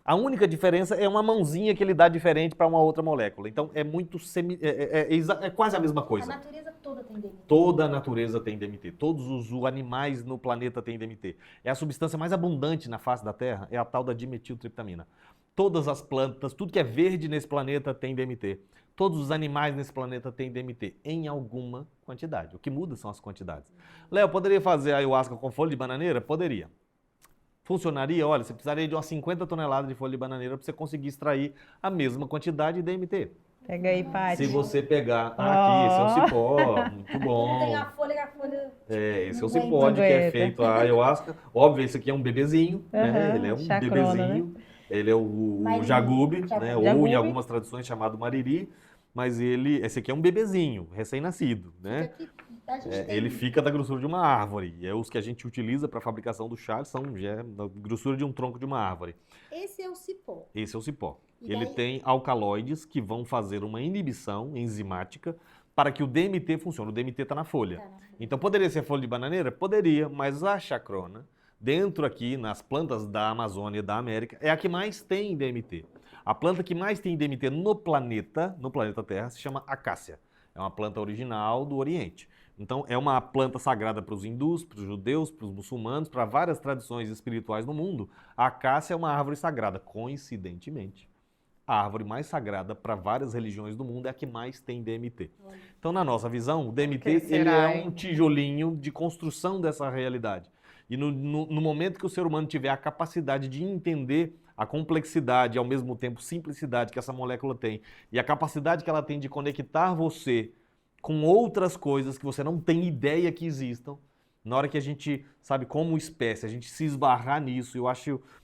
a única diferença é uma mãozinha que ele dá diferente para uma outra molécula. Então é muito é quase a mesma coisa. A natureza toda tem DMT. Toda a natureza tem DMT. Todos os animais no planeta têm DMT. É a substância mais abundante na face da Terra, é a tal da dimetiltriptamina. todas as plantas, tudo que é verde nesse planeta tem DMT. Todos os animais nesse planeta têm DMT, em alguma quantidade. O que muda são as quantidades. Léo, poderia fazer ayahuasca com folha de bananeira? Poderia. Funcionaria? Olha, você precisaria de umas 50 toneladas de folha de bananeira para você conseguir extrair a mesma quantidade de DMT. Pega aí, Paty. Se você pegar... aqui, esse é o cipó, muito bom. Tem a folha. Esse é o Não cipó de que é aguenta. feito a ayahuasca. Óbvio, esse aqui é um bebezinho, né? Aham, Ele é um chacrona, bebezinho. Ele é o Mariri. jagube, né? Jagube. Ou em algumas tradições chamado mariri. Mas esse aqui é um bebezinho, recém-nascido, né? Ele fica da grossura de uma árvore. E os que a gente utiliza para a fabricação do chá já é da grossura de um tronco de uma árvore. Esse é o cipó. Esse é o cipó. E Ele daí- tem alcaloides que vão fazer uma inibição enzimática para que o DMT funcione. O DMT está na folha. Então poderia ser folha de bananeira? Poderia, mas a chacrona, dentro aqui nas plantas da Amazônia e da América, é a que mais tem DMT. A planta que mais tem DMT no planeta Terra, se chama acácia. É uma planta original do Oriente. Então é uma planta sagrada para os hindus, para os judeus, para os muçulmanos, para várias tradições espirituais no mundo. A acácia é uma árvore sagrada. Coincidentemente, a árvore mais sagrada para várias religiões do mundo é a que mais tem DMT. Então, na nossa visão, o DMT que será, ele é hein? um tijolinho de construção dessa realidade. E no momento que o ser humano tiver a capacidade de entender a complexidade e, ao mesmo tempo, simplicidade que essa molécula tem, e a capacidade que ela tem de conectar você com outras coisas que você não tem ideia que existam, na hora que a gente, sabe, como espécie, a gente se esbarrar nisso,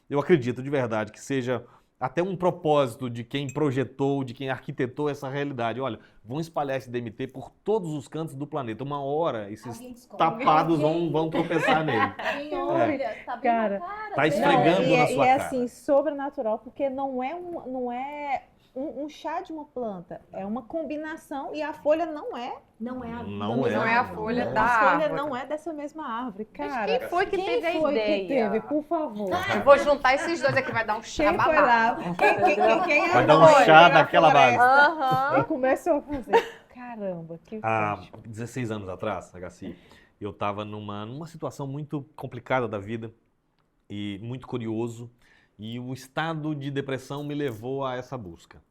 eu acredito de verdade que seja até um propósito de quem projetou, de quem arquitetou essa realidade. Olha, vão espalhar esse DMT por todos os cantos do planeta. Uma hora, esses Alguém descobre. tapados vão tropeçar nele. Quem olha, tá bem Cara, na cara. Tá dele. esfregando e na sua é cara. assim, sobrenatural, porque não é um chá de uma planta, é uma combinação e a folha não é. Não é a, Não da é. mesma Não é a árvore. folha Não. da A folha árvore. não é dessa mesma árvore, Mas cara. quem foi que teve a foi ideia? que teve, por favor? Eu vou juntar esses dois aqui, vai dar um chá Quem foi babado. lá? Quem Vai dar um andou chá aí na daquela base. floresta Aham. E começou a fazer. Caramba, que Há forte. 16 anos atrás, Agaci, eu estava numa situação muito complicada da vida e muito curioso, e o estado de depressão me levou a essa busca,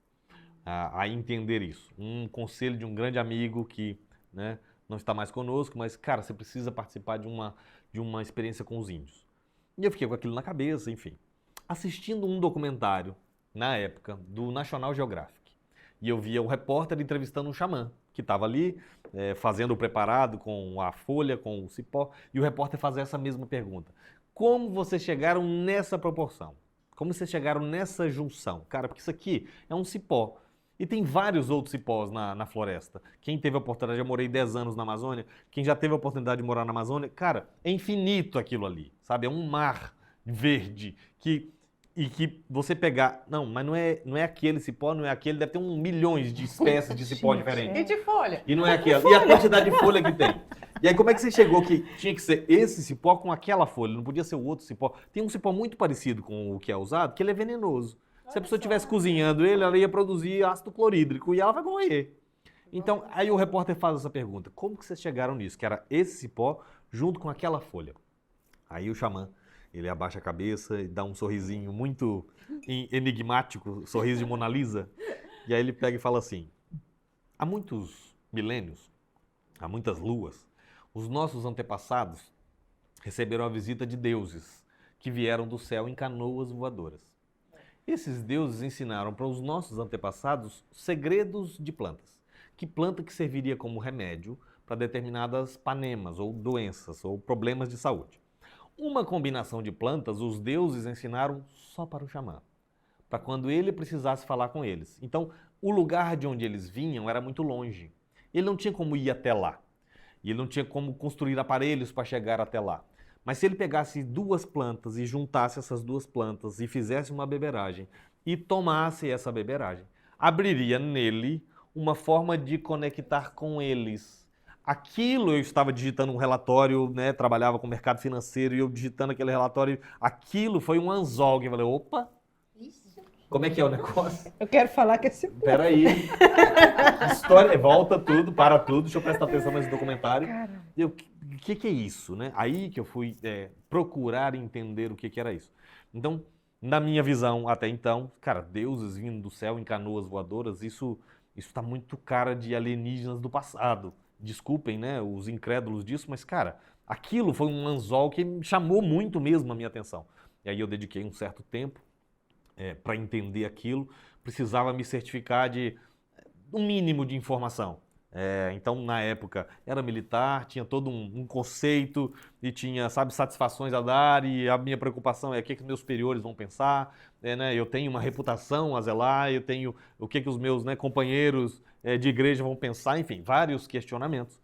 a entender isso. Um conselho de um grande amigo que, né, não está mais conosco, mas, cara, você precisa participar de uma experiência com os índios. E eu fiquei com aquilo na cabeça, enfim. Assistindo um documentário, na época, do National Geographic. E eu via o repórter entrevistando um xamã, que estava ali fazendo o preparado com a folha, com o cipó, e o repórter fazia essa mesma pergunta. Como vocês chegaram nessa proporção? Como vocês chegaram nessa junção? Cara, porque isso aqui é um cipó. E tem vários outros cipós na floresta. Quem teve a oportunidade, eu morei 10 anos na Amazônia, quem já teve a oportunidade de morar na Amazônia, cara, é infinito aquilo ali, sabe? É um mar verde que você pegar... Não, mas não é aquele cipó, não é aquele, deve ter milhões de espécies de cipó Gente, diferentes. E de folha? E não é aquela. E a quantidade de folha que tem. E aí, como é que você chegou que tinha que ser esse cipó com aquela folha? Não podia ser o outro cipó. Tem um cipó muito parecido com o que é usado, que ele é venenoso. Se a pessoa estivesse cozinhando ele, ela ia produzir ácido clorídrico e ela vai morrer. Então, aí o repórter faz essa pergunta. Como que vocês chegaram nisso? Que era esse cipó junto com aquela folha. Aí o xamã, ele abaixa a cabeça e dá um sorrisinho muito enigmático, sorriso de Mona Lisa. E aí ele pega e fala assim: há muitos milênios, há muitas luas, os nossos antepassados receberam a visita de deuses que vieram do céu em canoas voadoras. Esses deuses ensinaram para os nossos antepassados segredos de plantas. Que planta que serviria como remédio para determinadas panemas ou doenças ou problemas de saúde. Uma combinação de plantas os deuses ensinaram só para o xamã, para quando ele precisasse falar com eles. Então, o lugar de onde eles vinham era muito longe. Ele não tinha como ir até lá. E ele não tinha como construir aparelhos para chegar até lá. Mas se ele pegasse duas plantas e juntasse essas duas plantas e fizesse uma beberagem e tomasse essa beberagem, abriria nele uma forma de conectar com eles. Aquilo eu estava digitando um relatório, né, trabalhava com mercado financeiro e eu digitando aquele relatório, aquilo foi um anzol que eu falei, opa, como é que é o negócio? Eu quero falar que esse Peraí. História, volta tudo, para tudo, deixa eu prestar atenção nesse documentário. O que é isso, né? Aí que eu fui procurar entender o que era isso. Então, Na minha visão, até então, cara, deuses vindo do céu em canoas voadoras, isso tá muito cara de alienígenas do passado. Desculpem, né, os incrédulos disso, mas, cara, aquilo foi um anzol que me chamou muito mesmo a minha atenção. E aí eu dediquei um certo tempo para entender aquilo, precisava me certificar de um mínimo de informação. Então, na época, era militar, tinha todo um conceito e tinha, sabe, satisfações a dar, e a minha preocupação é o que os meus superiores vão pensar, né? Eu tenho uma reputação a zelar, eu tenho o que os meus, né, companheiros de igreja vão pensar, enfim, vários questionamentos.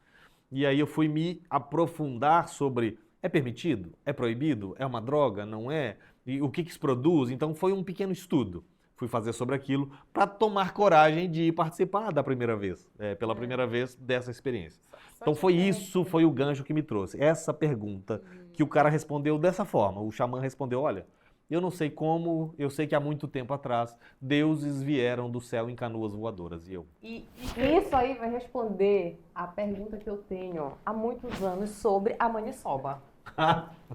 E aí eu fui me aprofundar sobre, é permitido? É proibido? É uma droga? Não é? E o que isso produz? Então, foi um pequeno estudo. Fui fazer sobre aquilo para tomar coragem de participar da primeira vez, pela primeira vez dessa experiência. Então foi isso, foi o gancho que me trouxe. Essa pergunta que o cara respondeu dessa forma. O xamã respondeu, olha, eu não sei como, eu sei que há muito tempo atrás, deuses vieram do céu em canoas voadoras. E eu... E isso aí vai responder a pergunta que eu tenho há muitos anos sobre a maniçoba.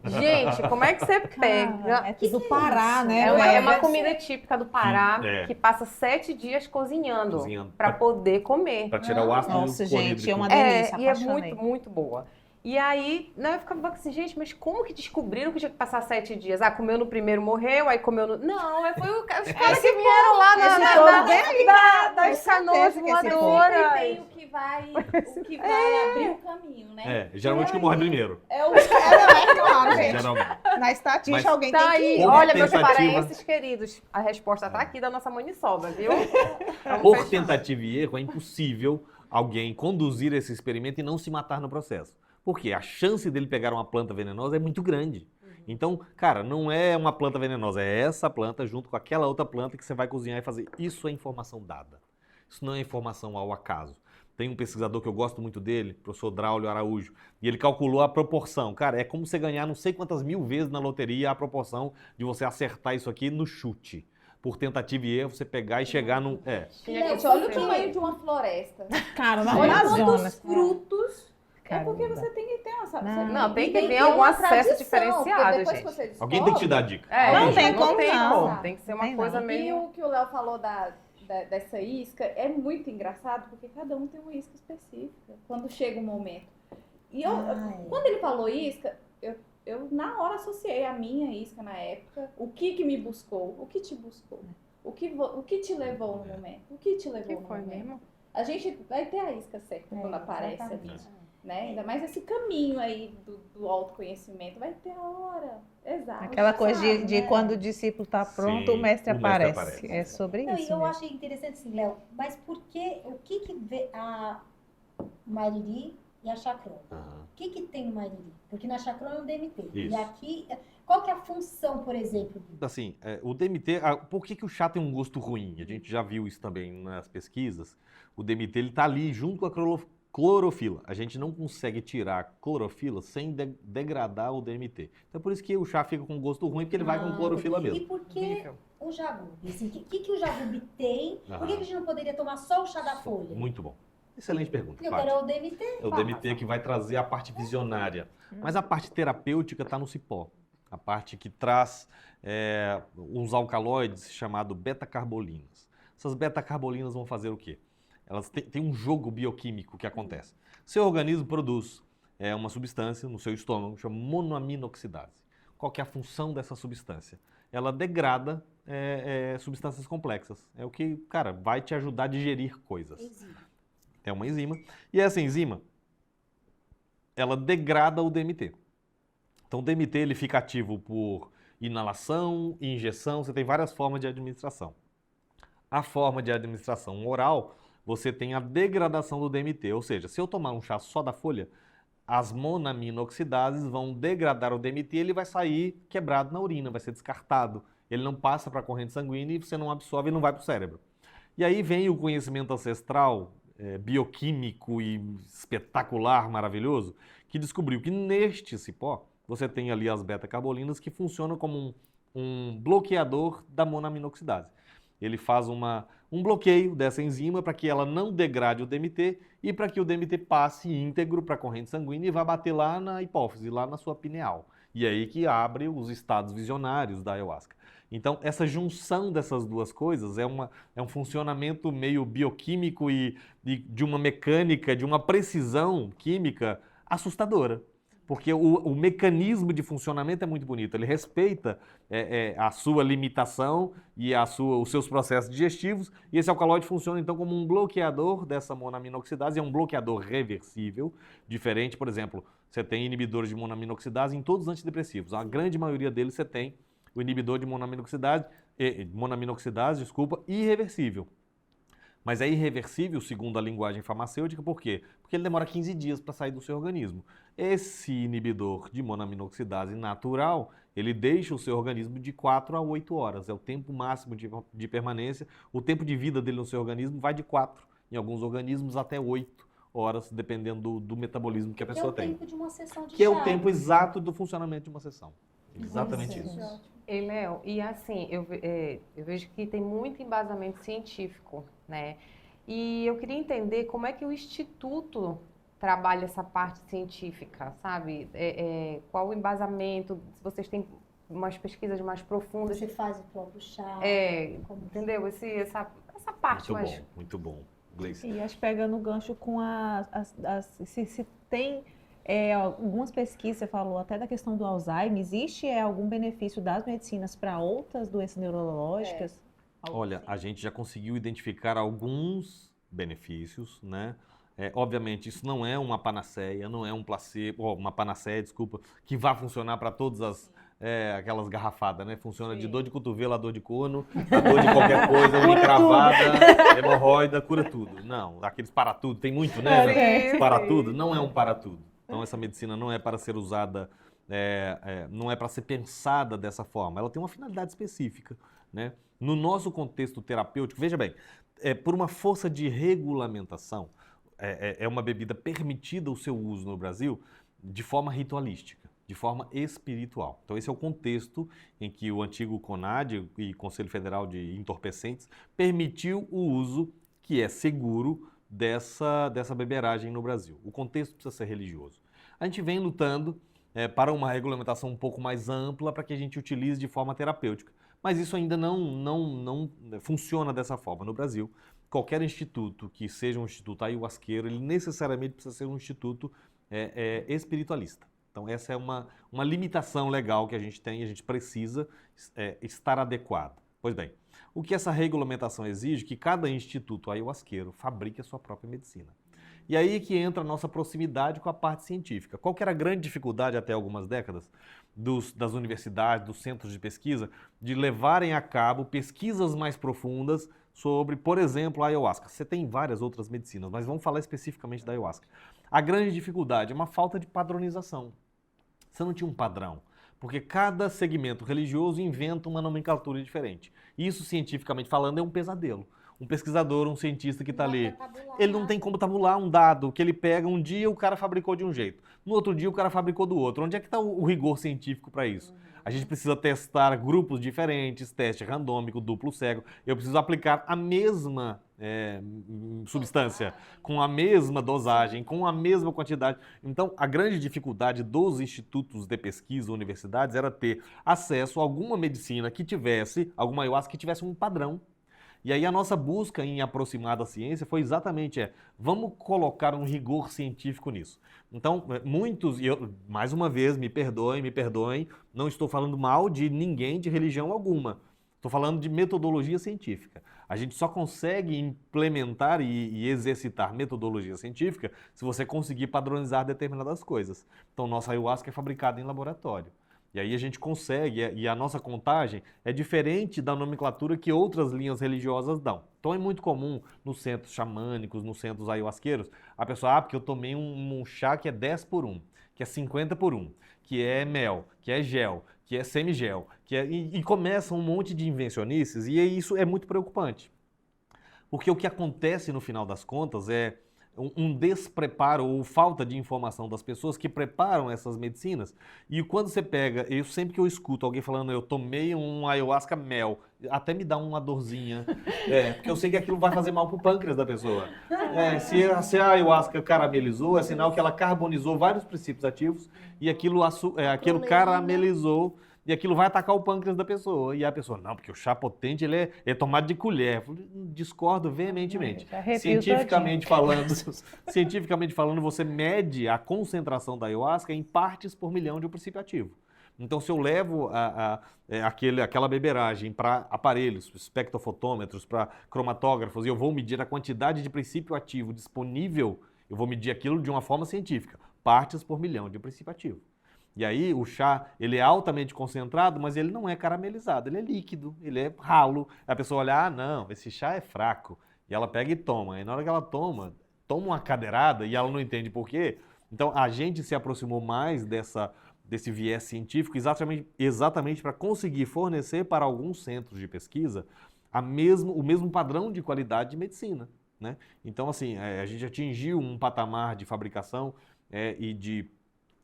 Gente, como é que você pega? É do Pará, né? É uma comida típica do Pará que passa 7 dias cozinhando. Para poder comer. Para tirar o ácido. Nossa, gente, é uma delícia. E é muito, muito boa. E aí, né, eu ficava assim, gente, mas como que descobriram que tinha que passar 7 dias? Ah, comeu no primeiro, morreu, aí comeu no... Não, foi os caras que vieram lá das canoas voadoras. Tem o que vai abrir o caminho, né? Geralmente que morre primeiro. Claro, gente. Geralmente. Na estatística, Mas alguém tá tem aí. que ir. Olha, meus paraenses queridos, a resposta tá aqui da nossa maniçoba, viu? Por tentativa e erro, é impossível alguém conduzir esse experimento e não se matar no processo. Porque a chance dele pegar uma planta venenosa é muito grande. Então, cara, não é uma planta venenosa, é essa planta junto com aquela outra planta que você vai cozinhar e fazer. Isso é informação dada. Isso não é informação ao acaso. Tem um pesquisador que eu gosto muito dele, o professor Draulio Araújo, e ele calculou a proporção. Cara, é como você ganhar não sei quantas mil vezes na loteria a proporção de você acertar isso aqui no chute. Por tentativa e erro, você pegar e chegar num... Gente, olha o tamanho de uma floresta. Cara, na Olha Amazonas. quantos frutos... Caramba. É porque você tem que ter uma... Não, tem que ter ter algum uma acesso tradição, diferenciado, depois gente. que você descobre, Alguém tem que te dar dica. Não tem como como. não. Tem que ser uma Tem coisa E meio... o que o Léo falou dessa isca é muito engraçado, porque cada um tem uma isca específica, quando chega o momento. E quando ele falou isca, eu na hora associei a minha isca na época, o que me buscou, o que te buscou, o que te levou no momento, o que te levou no momento. Mesmo? A gente vai ter a isca certa quando aparece ali. Né? Ainda mais esse caminho aí do autoconhecimento, vai ter a hora exata. Aquela coisa de né? quando o discípulo está pronto, Sim, o mestre o mestre aparece. aparece. É sobre Não, isso. e eu mesmo. achei interessante assim, Léo, mas por que, o que vê a Mariri e a Chacrona? O que tem no Mariri? Porque na Chacrona é um DMT. Isso. E aqui, qual que é a função, por exemplo? Assim, o DMT, por que o chá tem um gosto ruim? A gente já viu isso também nas pesquisas. O DMT, ele tá ali junto com a clorofila. A gente não consegue tirar a clorofila sem degradar o DMT. Então é por isso que o chá fica com gosto ruim, porque ele vai com clorofila mesmo. E por que o jagube? Assim, o que o jagube tem? Por que a gente não poderia tomar só o chá da folha? Muito bom. Excelente pergunta. Porque eu Paty. quero o DMT. É o DMT que vai trazer a parte visionária. Mas a parte terapêutica está no cipó. A parte que traz uns alcaloides chamados beta-carbolinas. Essas beta-carbolinas vão fazer o quê? Elas têm um jogo bioquímico que acontece. Seu organismo produz uma substância no seu estômago, chama monoaminoxidase. Qual que é a função dessa substância? Ela degrada substâncias complexas. É o que, cara, vai te ajudar a digerir coisas. É uma enzima. E essa enzima, ela degrada o DMT. Então o DMT ele fica ativo por inalação, injeção, você tem várias formas de administração. A forma de administração oral, você tem a degradação do DMT, ou seja, se eu tomar um chá só da folha, as monoaminoxidases vão degradar o DMT e ele vai sair quebrado na urina, vai ser descartado. Ele não passa para a corrente sanguínea e você não absorve e não vai para o cérebro. E aí vem o conhecimento ancestral, bioquímico e espetacular, maravilhoso, que descobriu que neste cipó você tem ali as beta-carbolinas que funcionam como um bloqueador da monoaminoxidase. Ele faz um bloqueio dessa enzima para que ela não degrade o DMT e para que o DMT passe íntegro para a corrente sanguínea e vá bater lá na hipófise, lá na sua pineal. E aí que abre os estados visionários da ayahuasca. Então, essa junção dessas duas coisas é um funcionamento meio bioquímico e de uma mecânica, de uma precisão química assustadora. Porque o mecanismo de funcionamento é muito bonito. Ele respeita a sua limitação e os seus processos digestivos. E esse alcaloide funciona, então, como um bloqueador dessa monaminoxidase. É um bloqueador reversível. Diferente, por exemplo, você tem inibidores de monaminoxidase em todos os antidepressivos. A grande maioria deles você tem o inibidor de monaminoxidase, irreversível. Mas é irreversível, segundo a linguagem farmacêutica, por quê? Porque ele demora 15 dias para sair do seu organismo. Esse inibidor de monaminoxidase natural, ele deixa o seu organismo de 4 a 8 horas. É o tempo máximo de permanência. O tempo de vida dele no seu organismo vai de 4, em alguns organismos até 8 horas, dependendo do metabolismo que a pessoa tem. É o tempo de uma sessão de Que é chá. o tempo exato do funcionamento de uma sessão. Exatamente isso. E, Léo, e assim, eu vejo que tem muito embasamento científico, né? E eu queria entender como é que o Instituto trabalha essa parte científica, sabe? Qual o embasamento, se vocês têm umas pesquisas mais profundas. Você faz o próprio chá. como Entendeu? Essa parte mais... Muito bom. Gleice. E acho que pegando o gancho com se tem algumas pesquisas, você falou até da questão do Alzheimer, existe algum benefício das medicinas para outras doenças neurológicas? Olha, a gente já conseguiu identificar alguns benefícios, né? Obviamente, isso não é uma panaceia, não é um placebo, uma panaceia, desculpa, que vá funcionar para todas aquelas garrafadas, né? Funciona de dor de cotovelo a dor de corno, a dor de qualquer coisa, uma encravada, hemorroida, cura tudo. Não, aqueles para tudo, tem muito, né? Sim, Para sim. tudo, não é um para tudo. Então, essa medicina não é para ser usada, não é para ser pensada dessa forma. Ela tem uma finalidade específica, né? No nosso contexto terapêutico, veja bem, por uma força de regulamentação, é uma bebida permitida o seu uso no Brasil de forma ritualística, de forma espiritual. Então, esse é o contexto em que o antigo CONAD e Conselho Federal de Entorpecentes permitiu o uso, que é seguro, dessa beberagem no Brasil. O contexto precisa ser religioso. A gente vem lutando para uma regulamentação um pouco mais ampla para que a gente utilize de forma terapêutica. Mas isso ainda não funciona dessa forma no Brasil. Qualquer instituto que seja um instituto ayahuasqueiro, ele necessariamente precisa ser um instituto espiritualista. Então, essa é uma limitação legal que a gente tem e a gente precisa estar adequado. Pois bem, o que essa regulamentação exige é que cada instituto ayahuasqueiro fabrique a sua própria medicina. E aí que entra a nossa proximidade com a parte científica. Qual que era a grande dificuldade até algumas décadas das universidades, dos centros de pesquisa, de levarem a cabo pesquisas mais profundas sobre, por exemplo, a ayahuasca. Você tem várias outras medicinas, mas vamos falar especificamente da ayahuasca. A grande dificuldade é uma falta de padronização. Você não tinha um padrão, porque cada segmento religioso inventa uma nomenclatura diferente. Isso, cientificamente falando, é um pesadelo. Um pesquisador, um cientista que está ali, ele não tem como tabular um dado que ele pega, um dia o cara fabricou de um jeito, no outro dia o cara fabricou do outro. Onde é que está o rigor científico para isso? A gente precisa testar grupos diferentes, teste randômico, duplo cego. Eu preciso aplicar a mesma substância, com a mesma dosagem, com a mesma quantidade. Então, a grande dificuldade dos institutos de pesquisa, universidades, era ter acesso a alguma medicina que tivesse, alguma ayahuasca que tivesse um padrão. E aí a nossa busca em aproximar da ciência foi exatamente vamos colocar um rigor científico nisso. Então, muitos, e eu, mais uma vez, me perdoem, não estou falando mal de ninguém, de religião alguma. Estou falando de metodologia científica. A gente só consegue implementar e exercitar metodologia científica se você conseguir padronizar determinadas coisas. Então, nossa ayahuasca é fabricada em laboratório. E aí a gente consegue, e a nossa contagem é diferente da nomenclatura que outras linhas religiosas dão. Então é muito comum nos centros xamânicos, nos centros ayahuasqueiros, a pessoa, porque eu tomei um chá que é 10 por 1, que é 50 por 1, que é mel, que é gel, que é semigel, e começa um monte de invencionices, e isso é muito preocupante. Porque o que acontece no final das contas é um despreparo ou falta de informação das pessoas que preparam essas medicinas. E quando você pega, sempre que eu escuto alguém falando, eu tomei um ayahuasca mel, até me dá uma dorzinha, porque eu sei que aquilo vai fazer mal pro pâncreas da pessoa. Se a ayahuasca caramelizou, é sinal que ela carbonizou vários princípios ativos e aquilo caramelizou e aquilo vai atacar o pâncreas da pessoa. E a pessoa, não, porque o chá potente ele é tomado de colher. Eu discordo veementemente. Cientificamente falando, você mede a concentração da ayahuasca em partes por milhão de um princípio ativo. Então, se eu levo aquela beberagem para aparelhos, espectrofotômetros, para cromatógrafos, e eu vou medir a quantidade de princípio ativo disponível, eu vou medir aquilo de uma forma científica, partes por milhão de um princípio ativo. E aí o chá, ele é altamente concentrado, mas ele não é caramelizado, ele é líquido, ele é ralo. A pessoa olha, não, esse chá é fraco. E ela pega e toma. E na hora que ela toma uma cadeirada e ela não entende por quê. Então a gente se aproximou mais desse viés científico exatamente para conseguir fornecer para alguns centros de pesquisa o mesmo padrão de qualidade de medicina, né? Então, assim, a gente atingiu um patamar de fabricação e de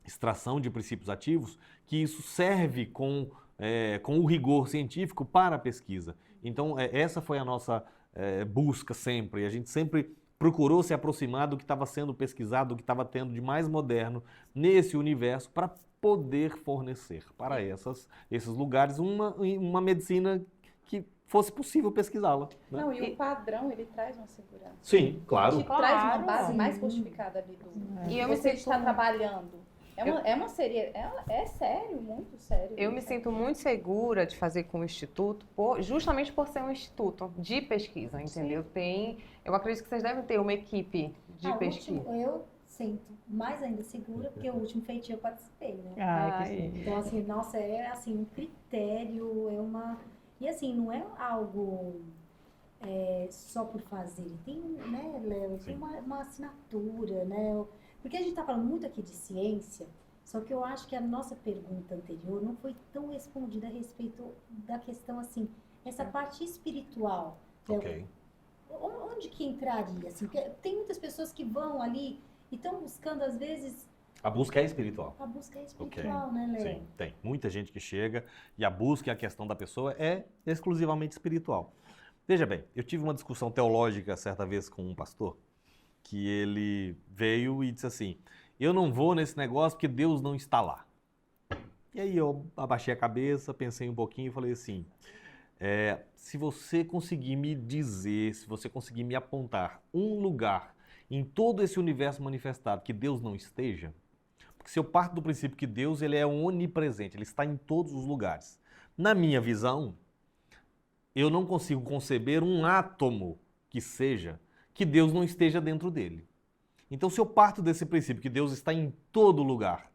extração de princípios ativos, que isso serve com o rigor científico para a pesquisa. Então, essa foi a nossa busca sempre. A gente sempre procurou se aproximar do que estava sendo pesquisado, do que estava tendo de mais moderno nesse universo, para poder fornecer para esses lugares uma medicina que fosse possível pesquisá-la, né? Não, e o padrão, ele traz uma segurança. Sim, claro. Que traz uma base mais fortificada ali E eu você me está trabalhando. É sério, muito sério. Eu me sinto muito segura de fazer com o Instituto, justamente por ser um instituto de pesquisa, entendeu? Eu acredito que vocês devem ter uma equipe de pesquisa. Eu sinto mais ainda segura, porque o último feitio eu participei, né? Então, assim, nossa, é assim, um critério, E assim, não é algo só por fazer. Tem, né, Léo, tem uma assinatura, né? Porque a gente está falando muito aqui de ciência, só que eu acho que a nossa pergunta anterior não foi tão respondida a respeito da questão, assim, essa parte espiritual. Ok. Onde que entraria? Assim, porque tem muitas pessoas que vão ali e estão buscando, às vezes... A busca é espiritual. A busca é espiritual, né, Léo? Sim, tem. Muita gente que chega e a busca e a questão da pessoa é exclusivamente espiritual. Veja bem, eu tive uma discussão teológica certa vez com um pastor, que ele veio e disse assim, eu não vou nesse negócio porque Deus não está lá. E aí eu abaixei a cabeça, pensei um pouquinho e falei assim, se você conseguir me dizer, se você conseguir me apontar um lugar em todo esse universo manifestado que Deus não esteja, porque se eu parto do princípio que Deus ele é onipresente, ele está em todos os lugares. Na minha visão, eu não consigo conceber um átomo que Deus não esteja dentro dele. Então, se eu parto desse princípio que Deus está em todo lugar,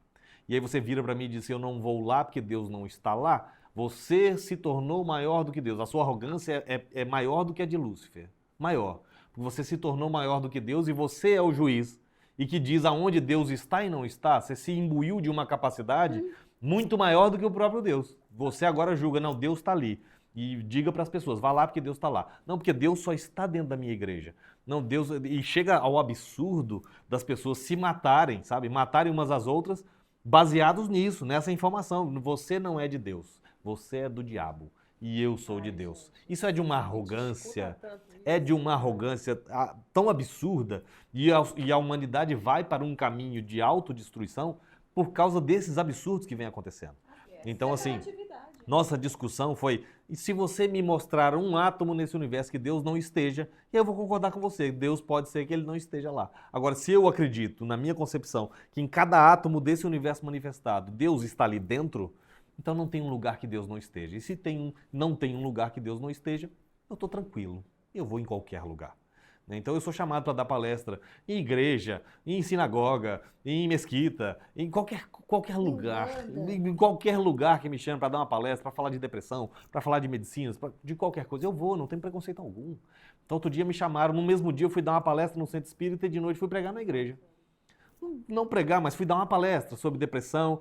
e aí você vira para mim e diz, eu não vou lá porque Deus não está lá, você se tornou maior do que Deus. A sua arrogância é maior do que a de Lúcifer. Maior. Porque você se tornou maior do que Deus e você é o juiz. E que diz aonde Deus está e não está. Você se imbuiu de uma capacidade muito maior do que o próprio Deus. Você agora julga, não, Deus está ali. E diga para as pessoas, vá lá porque Deus está lá. Não, porque Deus só está dentro da minha igreja. Não, Deus... E chega ao absurdo das pessoas se matarem, sabe? Matarem umas às outras, baseados nisso, nessa informação. Você não é de Deus, você é do diabo. E eu sou de Deus. Isso é de uma arrogância, tão absurda, e a humanidade vai para um caminho de autodestruição por causa desses absurdos que vem acontecendo. Então, assim, nossa discussão foi, e se você me mostrar um átomo nesse universo que Deus não esteja, eu vou concordar com você, Deus pode ser que ele não esteja lá. Agora, se eu acredito, na minha concepção, que em cada átomo desse universo manifestado, Deus está ali dentro, então não tem um lugar que Deus não esteja. E se não tem um lugar que Deus não esteja, eu estou tranquilo, eu vou em qualquer lugar. Então eu sou chamado para dar palestra em igreja, em sinagoga, em mesquita, em qualquer lugar. Em qualquer lugar que me chame para dar uma palestra, para falar de depressão, para falar de medicinas, de qualquer coisa. Eu vou, não tem preconceito algum. Então outro dia me chamaram, no mesmo dia eu fui dar uma palestra no centro espírita e de noite fui pregar na igreja. Não pregar, mas fui dar uma palestra sobre depressão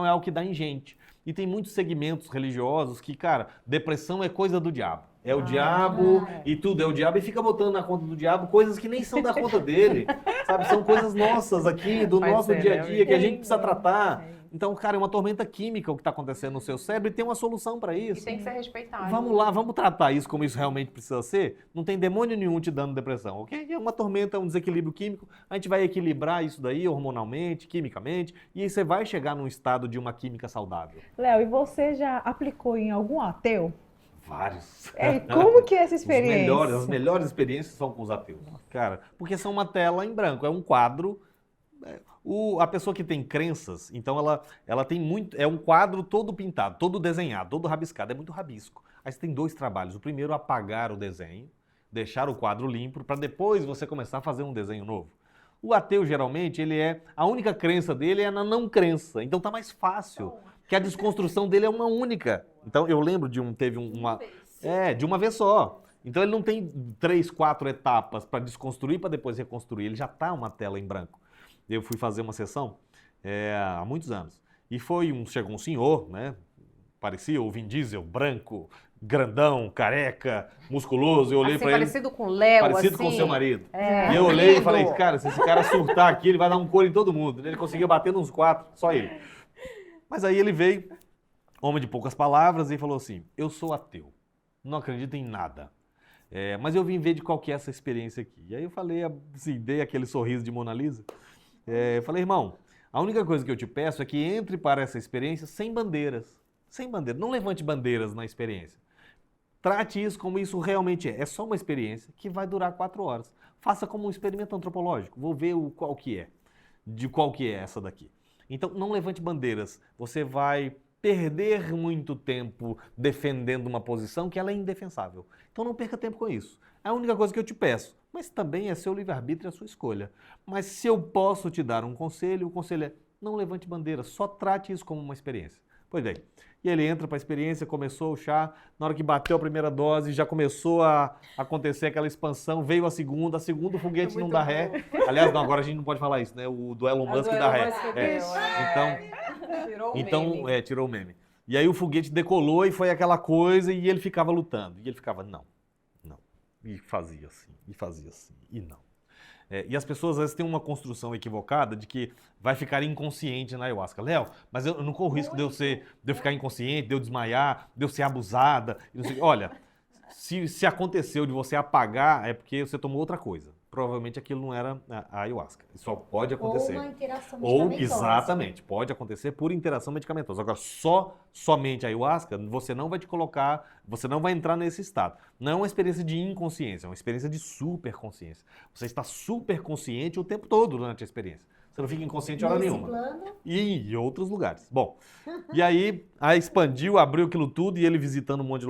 é algo que dá em gente. E tem muitos segmentos religiosos que, cara, depressão é coisa do diabo. é o diabo e tudo é o diabo, e fica botando na conta do diabo coisas que nem são da conta dele, sabe? São coisas nossas aqui, do Vai nosso ser, dia a né, dia, que a gente amigo? precisa tratar. É. Então, cara, é uma tormenta química o que está acontecendo no seu cérebro e tem uma solução para E isso. tem que ser respeitado. Vamos lá, vamos tratar isso como isso realmente precisa ser? Não tem demônio nenhum te dando depressão, ok? É uma tormenta, um desequilíbrio químico, a gente vai equilibrar isso daí hormonalmente, quimicamente, e aí você vai chegar num estado de uma química saudável. Léo, e você já aplicou em algum ateu? Vários. E como que é essa As experiência? melhores experiências são com os ateus. Cara, porque são uma tela em branco, é um quadro. A pessoa que tem crenças, então ela tem muito. É um quadro todo pintado, todo desenhado, todo rabiscado, é muito rabisco. Aí você tem dois trabalhos. O primeiro, apagar o desenho, deixar o quadro limpo, para depois você começar a fazer um desenho novo. O ateu, geralmente, a única crença dele é na não crença. Então tá mais fácil, que a desconstrução dele é uma única. Então eu lembro de de uma vez só. Então ele não tem 3, 4 etapas para desconstruir para depois reconstruir. Ele já tá uma tela em branco. Eu fui fazer uma sessão há muitos anos. E chegou um senhor, né? Parecia o Vin Diesel, branco, grandão, careca, musculoso. Eu olhei Assim, para ele. parecido com o Léo, Parecido com o assim. seu marido. É, E eu olhei e lindo. falei, cara, se esse cara surtar aqui, ele vai dar um couro em todo mundo. Ele conseguiu bater nos 4, só ele. Mas aí ele veio, homem de poucas palavras, e falou assim, eu sou ateu, não acredito em nada. Mas eu vim ver de qual que é essa experiência aqui. E aí eu falei, assim, dei aquele sorriso de Mona Lisa. Eu falei, irmão, a única coisa que eu te peço é que entre para essa experiência sem bandeiras. Sem bandeiras. Não levante bandeiras na experiência. Trate isso como isso realmente é. É só uma experiência que vai durar 4 horas. Faça como um experimento antropológico. Vou ver qual que é. De qual que é essa daqui. Então, não levante bandeiras. Você vai perder muito tempo defendendo uma posição que ela é indefensável. Então, não perca tempo com isso. É a única coisa que eu te peço. Mas também é seu livre-arbítrio e a sua escolha. Mas se eu posso te dar um conselho, o conselho é não levante bandeiras. Só trate isso como uma experiência. Pois bem. E ele entra para a experiência, começou o chá, na hora que bateu a primeira dose, já começou a acontecer aquela expansão, veio a segunda o foguete não dá ré. Aliás, não, agora a gente não pode falar isso, né? O do Elon Musk dá ré. Tirou o meme. E aí o foguete decolou e foi aquela coisa e ele ficava lutando. E ele ficava, não. E fazia assim, e não. E as pessoas às vezes têm uma construção equivocada de que vai ficar inconsciente na ayahuasca. Léo, mas eu não corro risco de eu ficar inconsciente, de eu desmaiar, de eu ser abusada. E não sei. Olha, se aconteceu de você apagar, é porque você tomou outra coisa. Provavelmente aquilo não era a ayahuasca. Isso só pode acontecer. Ou uma interação medicamentosa. Exatamente, pode acontecer por interação medicamentosa. Agora, somente a ayahuasca, você não vai te colocar, você não vai entrar nesse estado. Não é uma experiência de inconsciência, é uma experiência de superconsciência. Você está super consciente o tempo todo durante a experiência. Você não fica inconsciente hora nenhuma. Plano. E em outros lugares. Bom, e aí expandiu, abriu aquilo tudo e ele visitando um monte de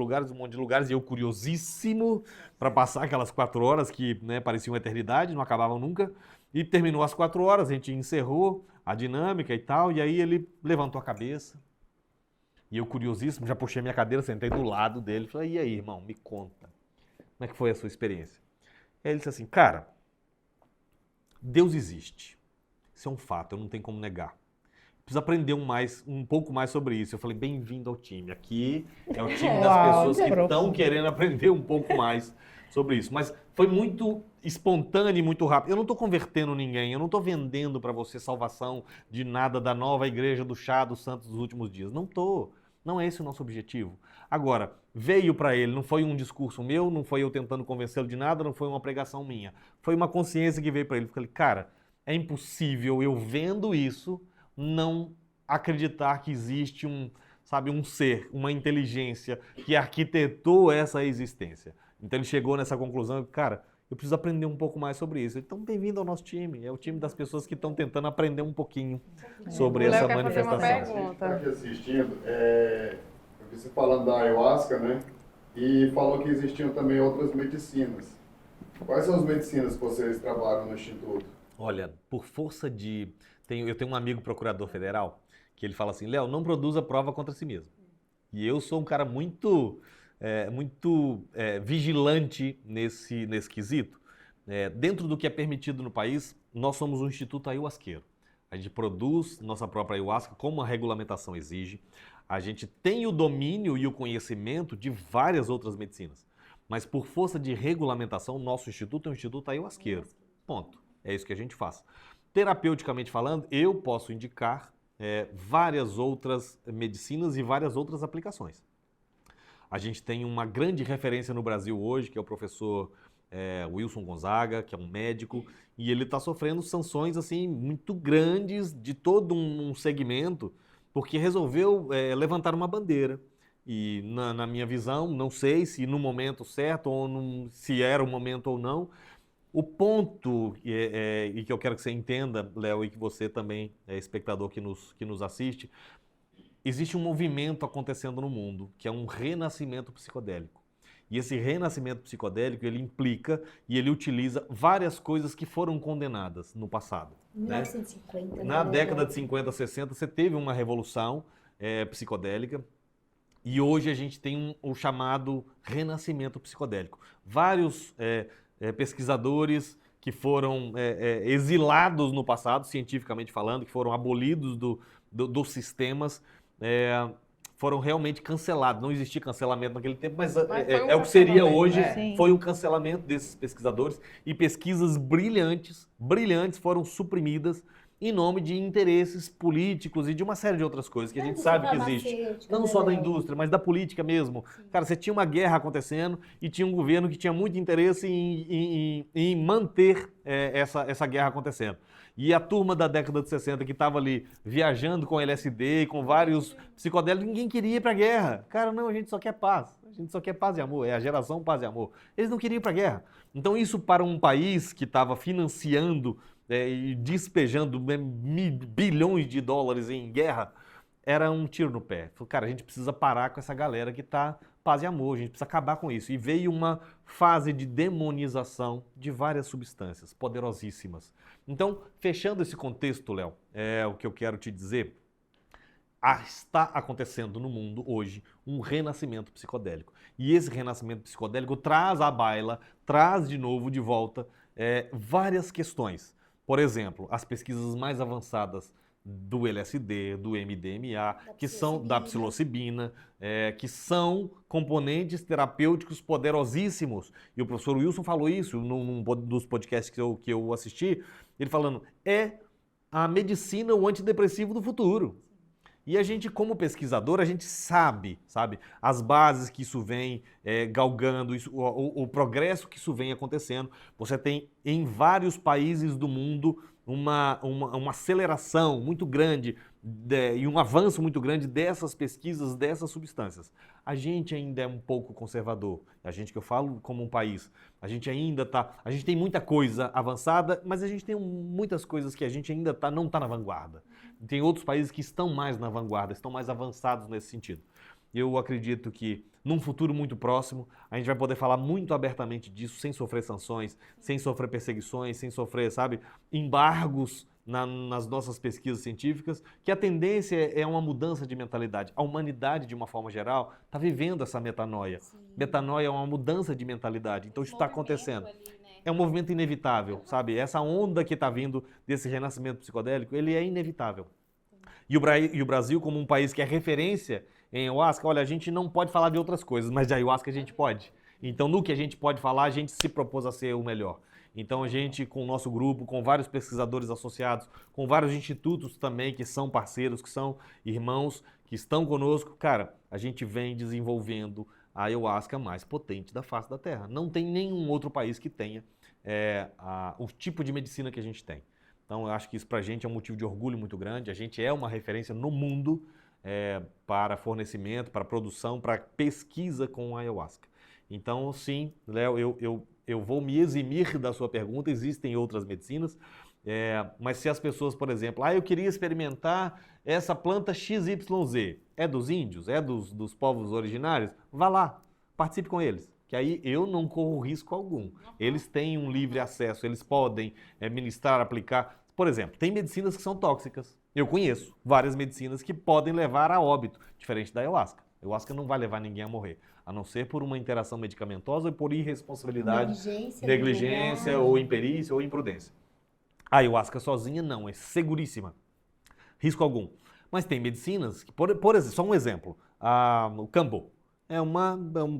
lugares, e eu curiosíssimo para passar aquelas 4 horas que, né, pareciam uma eternidade, não acabavam nunca. E terminou as 4 horas, a gente encerrou a dinâmica e tal, e aí ele levantou a cabeça. E eu curiosíssimo, já puxei minha cadeira, sentei do lado dele, falei, e aí, irmão, me conta, como é que foi a sua experiência? Aí ele disse assim, cara, Deus existe. Isso é um fato, eu não tenho como negar. Preciso aprender um pouco mais sobre isso. Eu falei, bem-vindo ao time. Aqui é o time das pessoas que estão querendo aprender um pouco mais sobre isso. Mas foi muito espontâneo e muito rápido. Eu não estou convertendo ninguém, eu não estou vendendo para você salvação de nada da nova igreja do chá dos santos dos últimos dias. Não estou. Não é esse o nosso objetivo. Agora, veio para ele, não foi um discurso meu, não foi eu tentando convencê-lo de nada, não foi uma pregação minha. Foi uma consciência que veio para ele. Eu falei, cara, é impossível eu vendo isso não acreditar que existe um ser, uma inteligência que arquitetou essa existência. Então ele chegou nessa conclusão, cara, eu preciso aprender um pouco mais sobre isso. Então, bem-vindo ao nosso time. É o time das pessoas que estão tentando aprender um pouquinho sobre essa manifestação. Pergunta. Está aqui assistindo, eu vi você falando da ayahuasca, né? E falou que existiam também outras medicinas. Quais são as medicinas que vocês trabalham no Instituto? Olha, por força de... Eu tenho um amigo procurador federal que ele fala assim, Léo, não produza prova contra si mesmo. E eu sou um cara muito vigilante nesse quesito. Dentro do que é permitido no país, nós somos um instituto ayahuasqueiro. A gente produz nossa própria ayahuasca como a regulamentação exige. A gente tem o domínio e o conhecimento de várias outras medicinas. Mas por força de regulamentação, nosso instituto é um instituto ayahuasqueiro. Ponto. É isso que a gente faz. Terapeuticamente falando, eu posso indicar várias outras medicinas e várias outras aplicações. A gente tem uma grande referência no Brasil hoje, que é o professor Wilson Gonzaga, que é um médico, e ele está sofrendo sanções assim muito grandes de todo um segmento, porque resolveu levantar uma bandeira. E na minha visão, não sei se no momento certo ou se era o momento ou não. O ponto, e que eu quero que você entenda, Léo, e que você também é espectador que nos assiste, existe um movimento acontecendo no mundo, que é um renascimento psicodélico. E esse renascimento psicodélico, ele implica e ele utiliza várias coisas que foram condenadas no passado. 1950. Né? Na década de 50, 60, você teve uma revolução psicodélica. E hoje a gente tem o chamado renascimento psicodélico. Vários pesquisadores que foram exilados no passado, cientificamente falando, que foram abolidos dos sistemas, foram realmente cancelados. Não existia cancelamento naquele tempo, mas é o que seria hoje, foi um cancelamento desses pesquisadores, e pesquisas brilhantes foram suprimidas em nome de interesses políticos e de uma série de outras coisas que a gente sabe que existe. Não só da indústria, mas da política mesmo. Sim. Cara, você tinha uma guerra acontecendo e tinha um governo que tinha muito interesse em manter essa guerra acontecendo. E a turma da década de 60 que estava ali viajando com LSD, com vários psicodélicos, ninguém queria ir para a guerra. Cara, não, a gente só quer paz. A gente só quer paz e amor. É a geração paz e amor. Eles não queriam ir para a guerra. Então isso para um país que estava financiando e despejando bilhões de dólares em guerra, era um tiro no pé. Falei, cara, a gente precisa parar com essa galera que está paz e amor, a gente precisa acabar com isso. E veio uma fase de demonização de várias substâncias poderosíssimas. Então, fechando esse contexto, Léo, o que eu quero te dizer, está acontecendo no mundo hoje um renascimento psicodélico. E esse renascimento psicodélico traz à baila, traz de novo, de volta, várias questões. Por exemplo, as pesquisas mais avançadas do LSD, do MDMA, que são da psilocibina, que são componentes terapêuticos poderosíssimos. E o professor Wilson falou isso num dos podcasts que eu assisti, ele falando, a medicina, o antidepressivo do futuro. E a gente, como pesquisador, a gente sabe as bases que isso vem galgando, o progresso que isso vem acontecendo. Você tem em vários países do mundo uma aceleração muito grande e um avanço muito grande dessas pesquisas, dessas substâncias. A gente ainda é um pouco conservador. A gente, que eu falo como um país, a gente tem muita coisa avançada, mas a gente tem muitas coisas que a gente ainda não está na vanguarda. Tem outros países que estão mais na vanguarda, estão mais avançados nesse sentido. Eu acredito que num futuro muito próximo, a gente vai poder falar muito abertamente disso, sem sofrer sanções, sem sofrer perseguições, sem sofrer, embargos nas nossas pesquisas científicas, que a tendência é uma mudança de mentalidade. A humanidade, de uma forma geral, está vivendo essa metanoia. Sim. Metanoia é uma mudança de mentalidade. Então, isso está acontecendo. Ali, né? É um movimento inevitável, Essa onda que está vindo desse renascimento psicodélico, ele é inevitável. E o Brasil, como um país que é referência em ayahuasca, olha, a gente não pode falar de outras coisas, mas de ayahuasca a gente pode. Então, no que a gente pode falar, a gente se propôs a ser o melhor. Então, a gente, com o nosso grupo, com vários pesquisadores associados, com vários institutos também que são parceiros, que são irmãos, que estão conosco, cara, a gente vem desenvolvendo a ayahuasca mais potente da face da Terra. Não tem nenhum outro país que tenha o tipo de medicina que a gente tem. Então, eu acho que isso pra gente é um motivo de orgulho muito grande. A gente é uma referência no mundo para fornecimento, para produção, para pesquisa com a ayahuasca. Então, sim, Léo, eu vou me eximir da sua pergunta, existem outras medicinas, mas se as pessoas, por exemplo, eu queria experimentar essa planta XYZ, é dos índios, é dos povos originários, vá lá, participe com eles, que aí eu não corro risco algum. Eles têm um livre acesso, eles podem ministrar, aplicar. Por exemplo, tem medicinas que são tóxicas. Eu conheço várias medicinas que podem levar a óbito, diferente da ayahuasca. A ayahuasca não vai levar ninguém a morrer, a não ser por uma interação medicamentosa ou por irresponsabilidade, negligência ou imperícia ou imprudência. A ayahuasca sozinha não, é seguríssima, risco algum. Mas tem medicinas que, por exemplo, só um exemplo, o Kambo.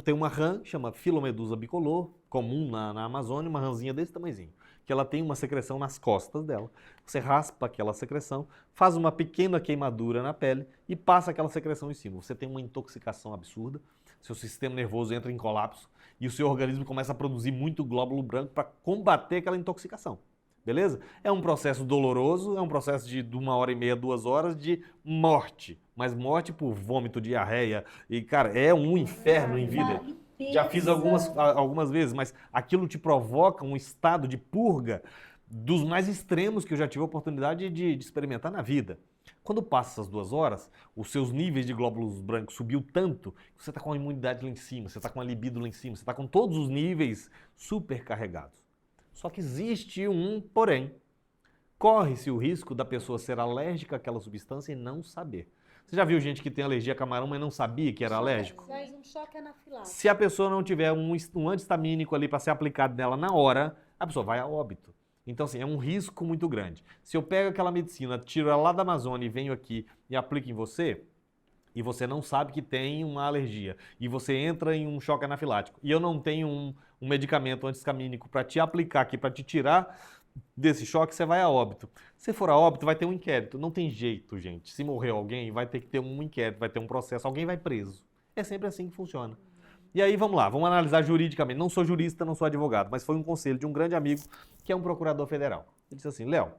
Tem uma rã, chama Filomedusa bicolor, comum na Amazônia, uma rãzinha desse tamanhozinho, que ela tem uma secreção nas costas dela. Você raspa aquela secreção, faz uma pequena queimadura na pele e passa aquela secreção em cima. Você tem uma intoxicação absurda, seu sistema nervoso entra em colapso e o seu organismo começa a produzir muito glóbulo branco para combater aquela intoxicação. Beleza? É um processo doloroso, é um processo de 1h30, 2 horas de morte. Mas morte por vômito, diarreia. E, cara, é um inferno em vida. Já fiz algumas vezes, mas aquilo te provoca um estado de purga dos mais extremos que eu já tive a oportunidade de experimentar na vida. Quando passa essas 2 horas, os seus níveis de glóbulos brancos subiu tanto que você está com a imunidade lá em cima, você está com a libido lá em cima, você está com todos os níveis super carregados. Só que existe um porém. Corre-se o risco da pessoa ser alérgica àquela substância e não saber. Você já viu gente que tem alergia a camarão, mas não sabia que era alérgico? Faz um choque anafilático. Se a pessoa não tiver um antistamínico ali para ser aplicado nela na hora, a pessoa vai a óbito. Então, assim, é um risco muito grande. Se eu pego aquela medicina, tiro ela lá da Amazônia e venho aqui e aplico em você, e você não sabe que tem uma alergia, e você entra em um choque anafilático, e eu não tenho um medicamento antistamínico para te aplicar aqui, para te tirar desse choque, você vai a óbito. Se for a óbito, vai ter um inquérito. Não tem jeito, gente. Se morreu alguém, vai ter que ter um inquérito, vai ter um processo, alguém vai preso. É sempre assim que funciona. E aí, vamos lá, vamos analisar juridicamente. Não sou jurista, não sou advogado, mas foi um conselho de um grande amigo, que é um procurador federal. Ele disse assim, Léo,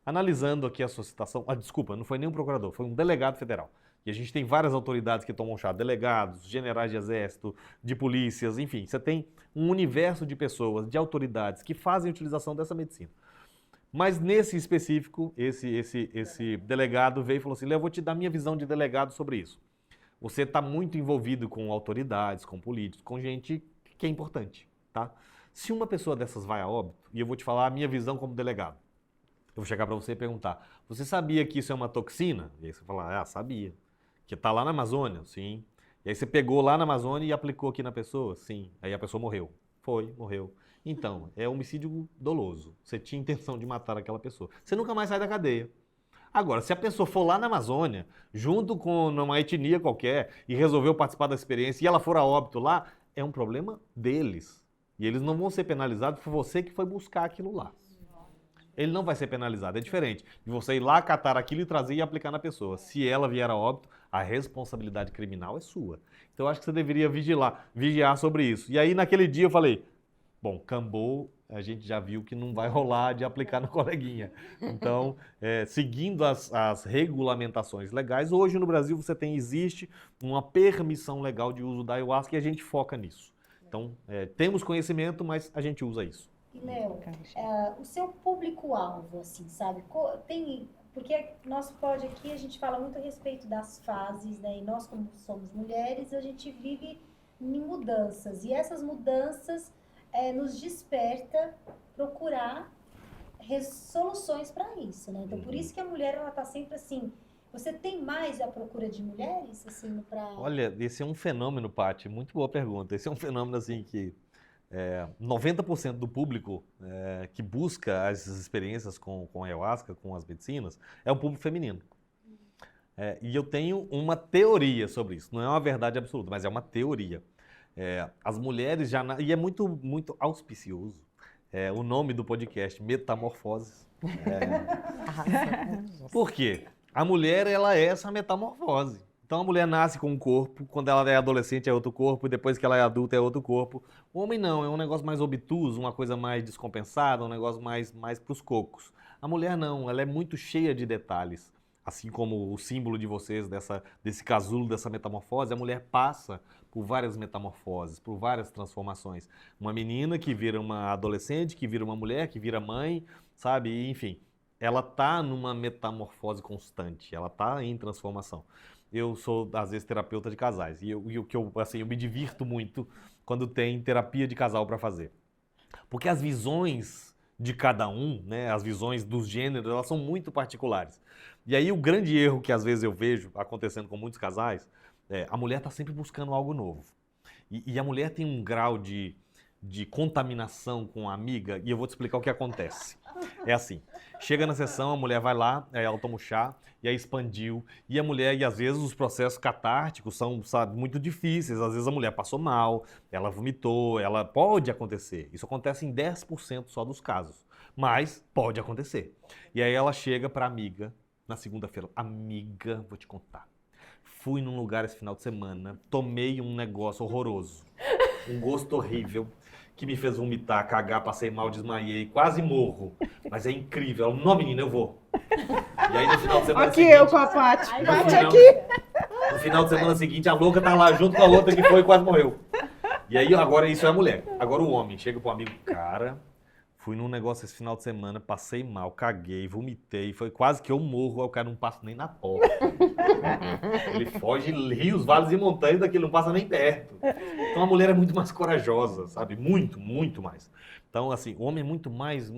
analisando aqui a sua citação, desculpa, não foi nem um procurador, foi um delegado federal. E a gente tem várias autoridades que tomam chá, delegados, generais de exército, de polícias, enfim, você tem um universo de pessoas, de autoridades que fazem utilização dessa medicina. Mas nesse específico, esse delegado veio e falou assim, Léo, eu vou te dar minha visão de delegado sobre isso. Você está muito envolvido com autoridades, com políticos, com gente que é importante, tá? Se uma pessoa dessas vai a óbito, e eu vou te falar a minha visão como delegado, eu vou chegar para você e perguntar, você sabia que isso é uma toxina? E aí você fala, sabia. Que está lá na Amazônia? Sim. E aí você pegou lá na Amazônia e aplicou aqui na pessoa? Sim. Aí a pessoa morreu. Morreu. Então, é homicídio doloso. Você tinha intenção de matar aquela pessoa. Você nunca mais sai da cadeia. Agora, se a pessoa for lá na Amazônia, junto com uma etnia qualquer, e resolveu participar da experiência, e ela for a óbito lá, é um problema deles. E eles não vão ser penalizados por você que foi buscar aquilo lá. Ele não vai ser penalizado, é diferente de você ir lá, catar aquilo e trazer e aplicar na pessoa. Se ela vier a óbito, a responsabilidade criminal é sua. Então eu acho que você deveria vigiar sobre isso. E aí naquele dia eu falei, bom, cambou, a gente já viu que não vai rolar de aplicar no coleguinha. Então, seguindo as regulamentações legais, hoje no Brasil existe uma permissão legal de uso da ayahuasca e a gente foca nisso. Então, temos conhecimento, mas a gente usa isso. E, Léo, o seu público-alvo, assim, sabe? Porque nosso pod aqui, a gente fala muito a respeito das fases, né? E nós, como somos mulheres, a gente vive em mudanças. E essas mudanças nos desperta procurar soluções para isso, né? Então, por isso que a mulher, ela tá sempre assim... Você tem mais a procura de mulheres, assim, para... Olha, esse é um fenômeno, Paty, muito boa pergunta. Esse é um fenômeno, assim, que 90% do público que busca essas experiências com a ayahuasca, com as medicinas, é o público feminino. E eu tenho uma teoria sobre isso. Não é uma verdade absoluta, mas é uma teoria. As mulheres já... E é muito, muito auspicioso. O nome do podcast, Metamorfoses. Por quê? A mulher, ela é essa metamorfose. Então a mulher nasce com um corpo, quando ela é adolescente é outro corpo, depois que ela é adulta é outro corpo. O homem não, é um negócio mais obtuso, uma coisa mais descompensada, um negócio mais pros cocos. A mulher não, ela é muito cheia de detalhes. Assim como o símbolo de vocês, desse casulo, dessa metamorfose, a mulher passa por várias metamorfoses, por várias transformações. Uma menina que vira uma adolescente, que vira uma mulher, que vira mãe, sabe? Enfim, ela tá numa metamorfose constante, ela tá em transformação. Eu sou, às vezes, terapeuta de casais e eu me divirto muito quando tem terapia de casal para fazer. Porque as visões de cada um, né, as visões dos gêneros, elas são muito particulares. E aí o grande erro que às vezes eu vejo acontecendo com muitos casais, a mulher está sempre buscando algo novo. E a mulher tem um grau de de contaminação com a amiga, e eu vou te explicar o que acontece. É assim, chega na sessão, a mulher vai lá, aí ela toma o chá, e aí expandiu, e a mulher, e às vezes os processos catárticos são, sabe, muito difíceis, às vezes a mulher passou mal, ela vomitou, ela pode acontecer. Isso acontece em 10% só dos casos, mas pode acontecer. E aí ela chega para a amiga, na segunda-feira, amiga, vou te contar, fui num lugar esse final de semana, tomei um negócio horroroso, um gosto horrível, que me fez vomitar, cagar, passei mal, desmaiei, quase morro. Mas é incrível. Ela, não, menina, eu vou. E aí no final de semana Aqui seguinte... eu com a Paty. Aí Paty vai. aqui. No final de semana seguinte, a louca tá lá junto com a outra que foi e quase morreu. E aí, agora isso é a mulher. Agora o homem chega pro amigo, cara, fui num negócio esse final de semana, passei mal, caguei, vomitei, foi quase que eu morro, aí o cara não passa nem na porta. Ele foge rios, vales e montanhas daquele, não passa nem perto. Então a mulher é muito mais corajosa, sabe? Muito, muito mais. Então, assim, o homem é muito mais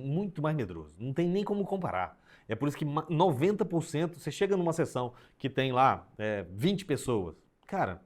medroso. Não tem nem como comparar. É por isso que 90%, você chega numa sessão que tem lá 20 pessoas, cara,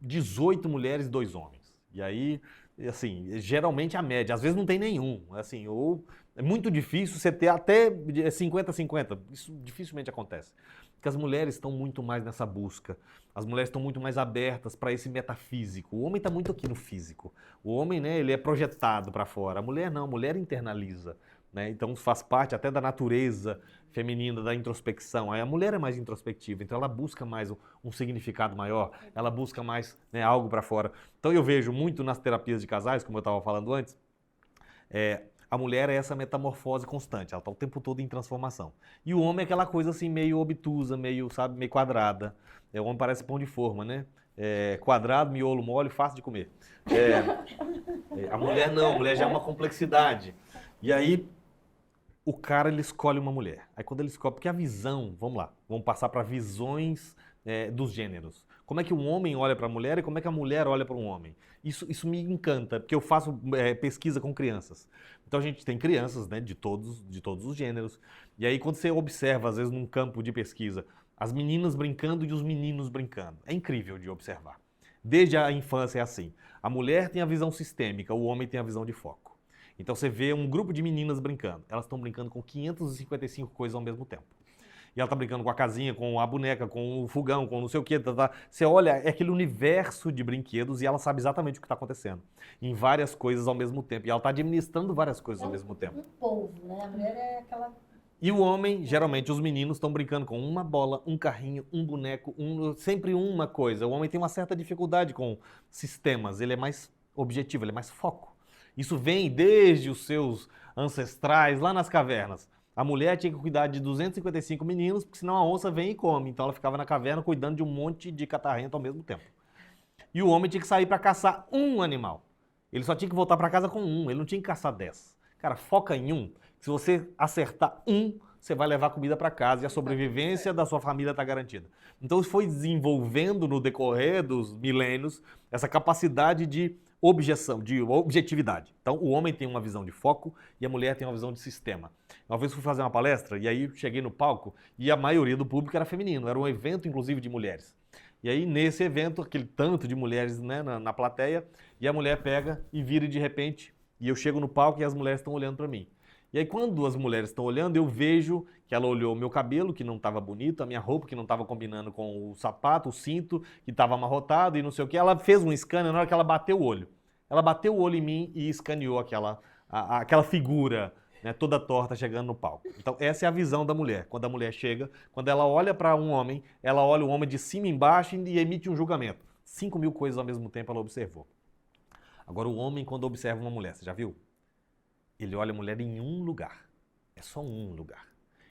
18 mulheres e 2 homens. E aí, assim, geralmente a média, às vezes não tem nenhum, assim, ou é muito difícil você ter até 50-50, isso dificilmente acontece. Porque as mulheres estão muito mais nessa busca, as mulheres estão muito mais abertas para esse metafísico. O homem está muito aqui no físico. O homem, né, ele é projetado para fora. A mulher não, a mulher internaliza, né? Então faz parte até da natureza feminina, da introspecção. Aí a mulher é mais introspectiva, então ela busca mais um significado maior, ela busca mais, né, algo para fora. Então eu vejo muito nas terapias de casais, como eu estava falando antes, a mulher é essa metamorfose constante, ela está o tempo todo em transformação. E o homem é aquela coisa assim meio obtusa, meio, sabe, meio quadrada. O homem parece pão de forma, né? Quadrado, miolo mole, fácil de comer. A mulher não, a mulher já é uma complexidade. E aí o cara, ele escolhe uma mulher. Aí quando ele escolhe, porque a visão, vamos lá, vamos passar para visões dos gêneros. Como é que um homem olha para a mulher e como é que a mulher olha para um homem? Isso me encanta, porque eu faço pesquisa com crianças. Então a gente tem crianças, né, de todos os gêneros. E aí quando você observa, às vezes num campo de pesquisa, as meninas brincando e os meninos brincando. É incrível de observar. Desde a infância é assim. A mulher tem a visão sistêmica, o homem tem a visão de foco. Então você vê um grupo de meninas brincando. Elas estão brincando com 555 coisas ao mesmo tempo. E ela está brincando com a casinha, com a boneca, com o fogão, com não sei o quê. Você olha, é aquele universo de brinquedos e ela sabe exatamente o que está acontecendo. Em várias coisas ao mesmo tempo. E ela está administrando várias coisas ao mesmo tempo. Um povo, né? A mulher é aquela... E o homem, geralmente os meninos estão brincando com uma bola, um carrinho, um boneco, sempre uma coisa. O homem tem uma certa dificuldade com sistemas, ele é mais objetivo, ele é mais foco. Isso vem desde os seus ancestrais, lá nas cavernas. A mulher tinha que cuidar de 255 meninos, porque senão a onça vem e come. Então ela ficava na caverna cuidando de um monte de catarrento ao mesmo tempo. E o homem tinha que sair para caçar um animal. Ele só tinha que voltar para casa com um, ele não tinha que caçar 10. Cara, foca em um. Se você acertar um, você vai levar comida para casa e a sobrevivência da sua família está garantida. Então isso foi desenvolvendo no decorrer dos milênios essa capacidade de objeção, de objetividade. Então o homem tem uma visão de foco e a mulher tem uma visão de sistema. Uma vez fui fazer uma palestra e aí cheguei no palco e a maioria do público era feminino, era um evento inclusive de mulheres. E aí nesse evento, aquele tanto de mulheres, né, na plateia, e a mulher pega e vira de repente, e eu chego no palco e as mulheres estão olhando para mim. E aí quando as mulheres estão olhando, eu vejo que ela olhou o meu cabelo, que não estava bonito, a minha roupa, que não estava combinando com o sapato, o cinto, que estava amarrotado e não sei o que. Ela fez um scanner na hora que ela bateu o olho. Ela bateu o olho em mim e escaneou aquela figura, né, toda torta chegando no palco. Então essa é a visão da mulher. Quando a mulher chega, quando ela olha para um homem, ela olha o homem de cima e embaixo e emite um julgamento. 5.000 coisas ao mesmo tempo ela observou. Agora o homem, quando observa uma mulher, você já viu? Ele olha a mulher em um lugar. É só um lugar.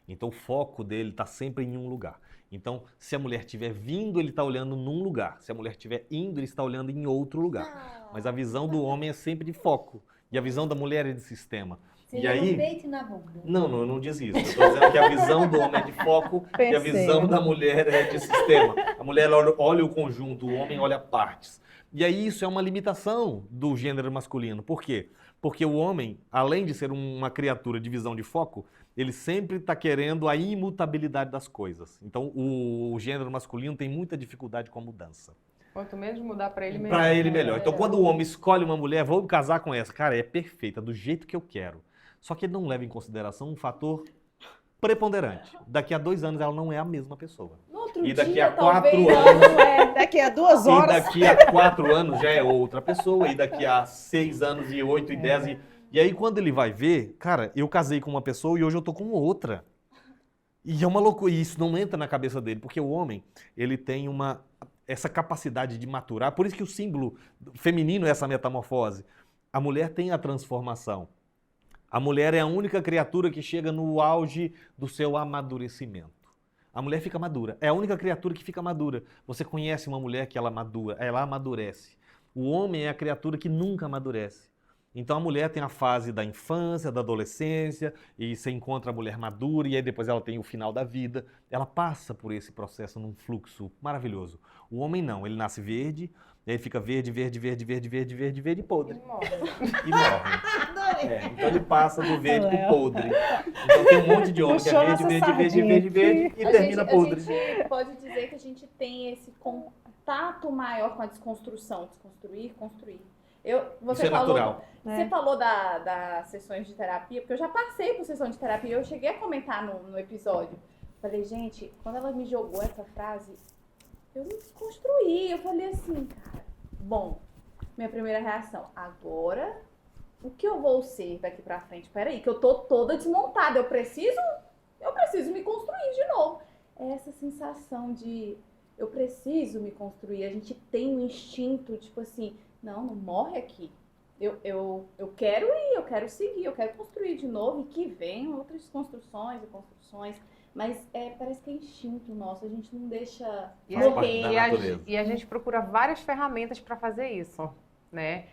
Então o foco dele está sempre em um lugar. Então, se a mulher estiver vindo, ele está olhando num lugar. Se a mulher estiver indo, ele está olhando em outro lugar. Mas a visão do homem é sempre de foco. E a visão da mulher é de sistema. Seria e aí... no peito e na bunda. Não, eu não disse isso. Eu estou dizendo que a visão do homem é de foco e a visão da mulher é de sistema. A mulher olha o conjunto, o homem olha partes. E aí isso é uma limitação do gênero masculino. Por quê? Porque o homem, além de ser uma criatura de visão de foco, ele sempre está querendo a imutabilidade das coisas. Então, o gênero masculino tem muita dificuldade com a mudança. Quanto menos mudar pra ele, melhor. Para ele melhor. Então, quando o homem escolhe uma mulher, vou casar com essa. Cara, é perfeita, do jeito que eu quero. Só que ele não leva em consideração um fator preponderante. Daqui a 2 anos ela não é a mesma pessoa. No outro E daqui dia, a 4 talvez, anos... não é. Daqui a 2 E horas. daqui a 4 anos já é outra pessoa. E daqui a 6 anos, e 8, e 10... E aí, quando ele vai ver... Cara, eu casei com uma pessoa e hoje eu tô com outra. E é uma loucura. E isso não entra na cabeça dele. Porque o homem, ele tem essa capacidade de maturar. Por isso que o símbolo feminino é essa metamorfose. A mulher tem a transformação. A mulher é a única criatura que chega no auge do seu amadurecimento. A mulher fica madura. É a única criatura que fica madura. Você conhece uma mulher que ela amadurece. O homem é a criatura que nunca amadurece. Então a mulher tem a fase da infância, da adolescência, e você encontra a mulher madura, e aí depois ela tem o final da vida. Ela passa por esse processo num fluxo maravilhoso. O homem não, ele nasce verde, e aí fica verde, verde, verde, verde, verde, verde, verde e podre. E morre. Então ele passa do verde pro podre. Então tem um monte de homem que é verde, verde, verde, verde, verde, e termina podre. A gente pode dizer que a gente tem esse contato maior com a desconstrução. Desconstruir, construir. Você Isso é natural. Você falou das sessões de terapia, porque eu já passei por sessão de terapia, eu cheguei a comentar no episódio. Falei, gente, quando ela me jogou essa frase, eu me desconstruí. Eu falei assim, cara, bom, minha primeira reação, agora, o que eu vou ser daqui pra frente? Peraí, que eu tô toda desmontada, eu preciso me construir de novo. É essa sensação de, eu preciso me construir, a gente tem um instinto, tipo assim, não morre aqui. Eu quero ir, eu quero seguir, eu quero construir de novo e que venham outras construções e construções. Mas parece que é instinto nosso, a gente não deixa morrer. E a gente procura várias ferramentas para fazer isso, né?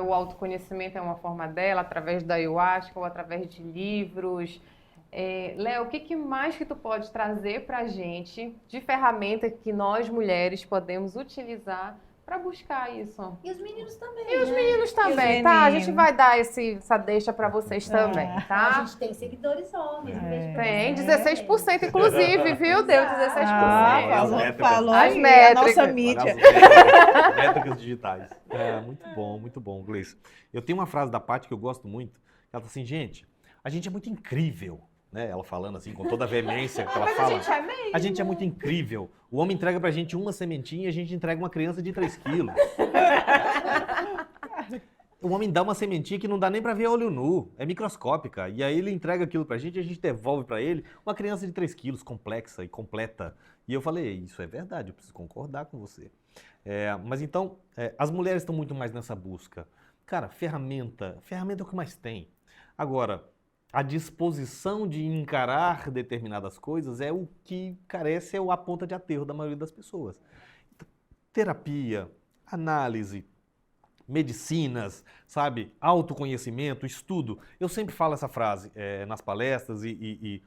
O autoconhecimento é uma forma dela, através da ayahuasca ou através de livros. Léo, o que mais que tu pode trazer para a gente de ferramenta que nós mulheres podemos utilizar para buscar isso? E os meninos também. E os meninos também, tá? A gente vai dar essa deixa para vocês também, A tá? gente tem seguidores homens. em vez de Tem, mulheres. 16% inclusive, viu? Deu 16%. Falou As aí, métricas. a nossa mídia. Métricas digitais. Muito bom, Gleice. Eu tenho uma frase da Paty que eu gosto muito, que ela fala assim, gente, a gente é muito incrível. Né? Ela falando assim, com toda a veemência que ela fala. A gente é muito incrível. O homem entrega pra gente uma sementinha e a gente entrega uma criança de 3 quilos. O homem dá uma sementinha que não dá nem pra ver olho nu. É microscópica. E aí ele entrega aquilo pra gente e a gente devolve pra ele uma criança de 3 quilos, complexa e completa. E eu falei, isso é verdade, eu preciso concordar com você. Mas então, as mulheres estão muito mais nessa busca. Cara, ferramenta é o que mais tem. Agora, a disposição de encarar determinadas coisas é o que carece, a ponta de aterro da maioria das pessoas. Terapia, análise, medicinas, sabe, autoconhecimento, estudo. Eu sempre falo essa frase nas palestras e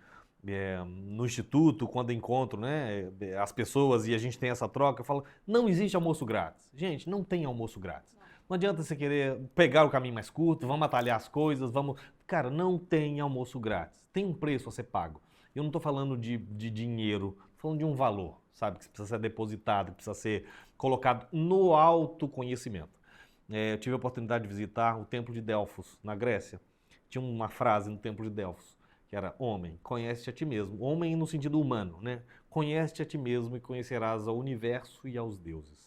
no instituto, quando encontro, né, as pessoas e a gente tem essa troca, eu falo, não existe almoço grátis. Gente, não tem almoço grátis. Não adianta você querer pegar o caminho mais curto, vamos atalhar as coisas, vamos... Cara, não tem almoço grátis. Tem um preço a ser pago. Eu não estou falando de dinheiro, estou falando de um valor, sabe? Que precisa ser depositado, que precisa ser colocado no autoconhecimento. Eu tive a oportunidade de visitar o Templo de Delfos, na Grécia. Tinha uma frase no Templo de Delfos, que era, homem, conhece-te a ti mesmo. Homem no sentido humano, né? Conhece-te a ti mesmo e conhecerás ao universo e aos deuses.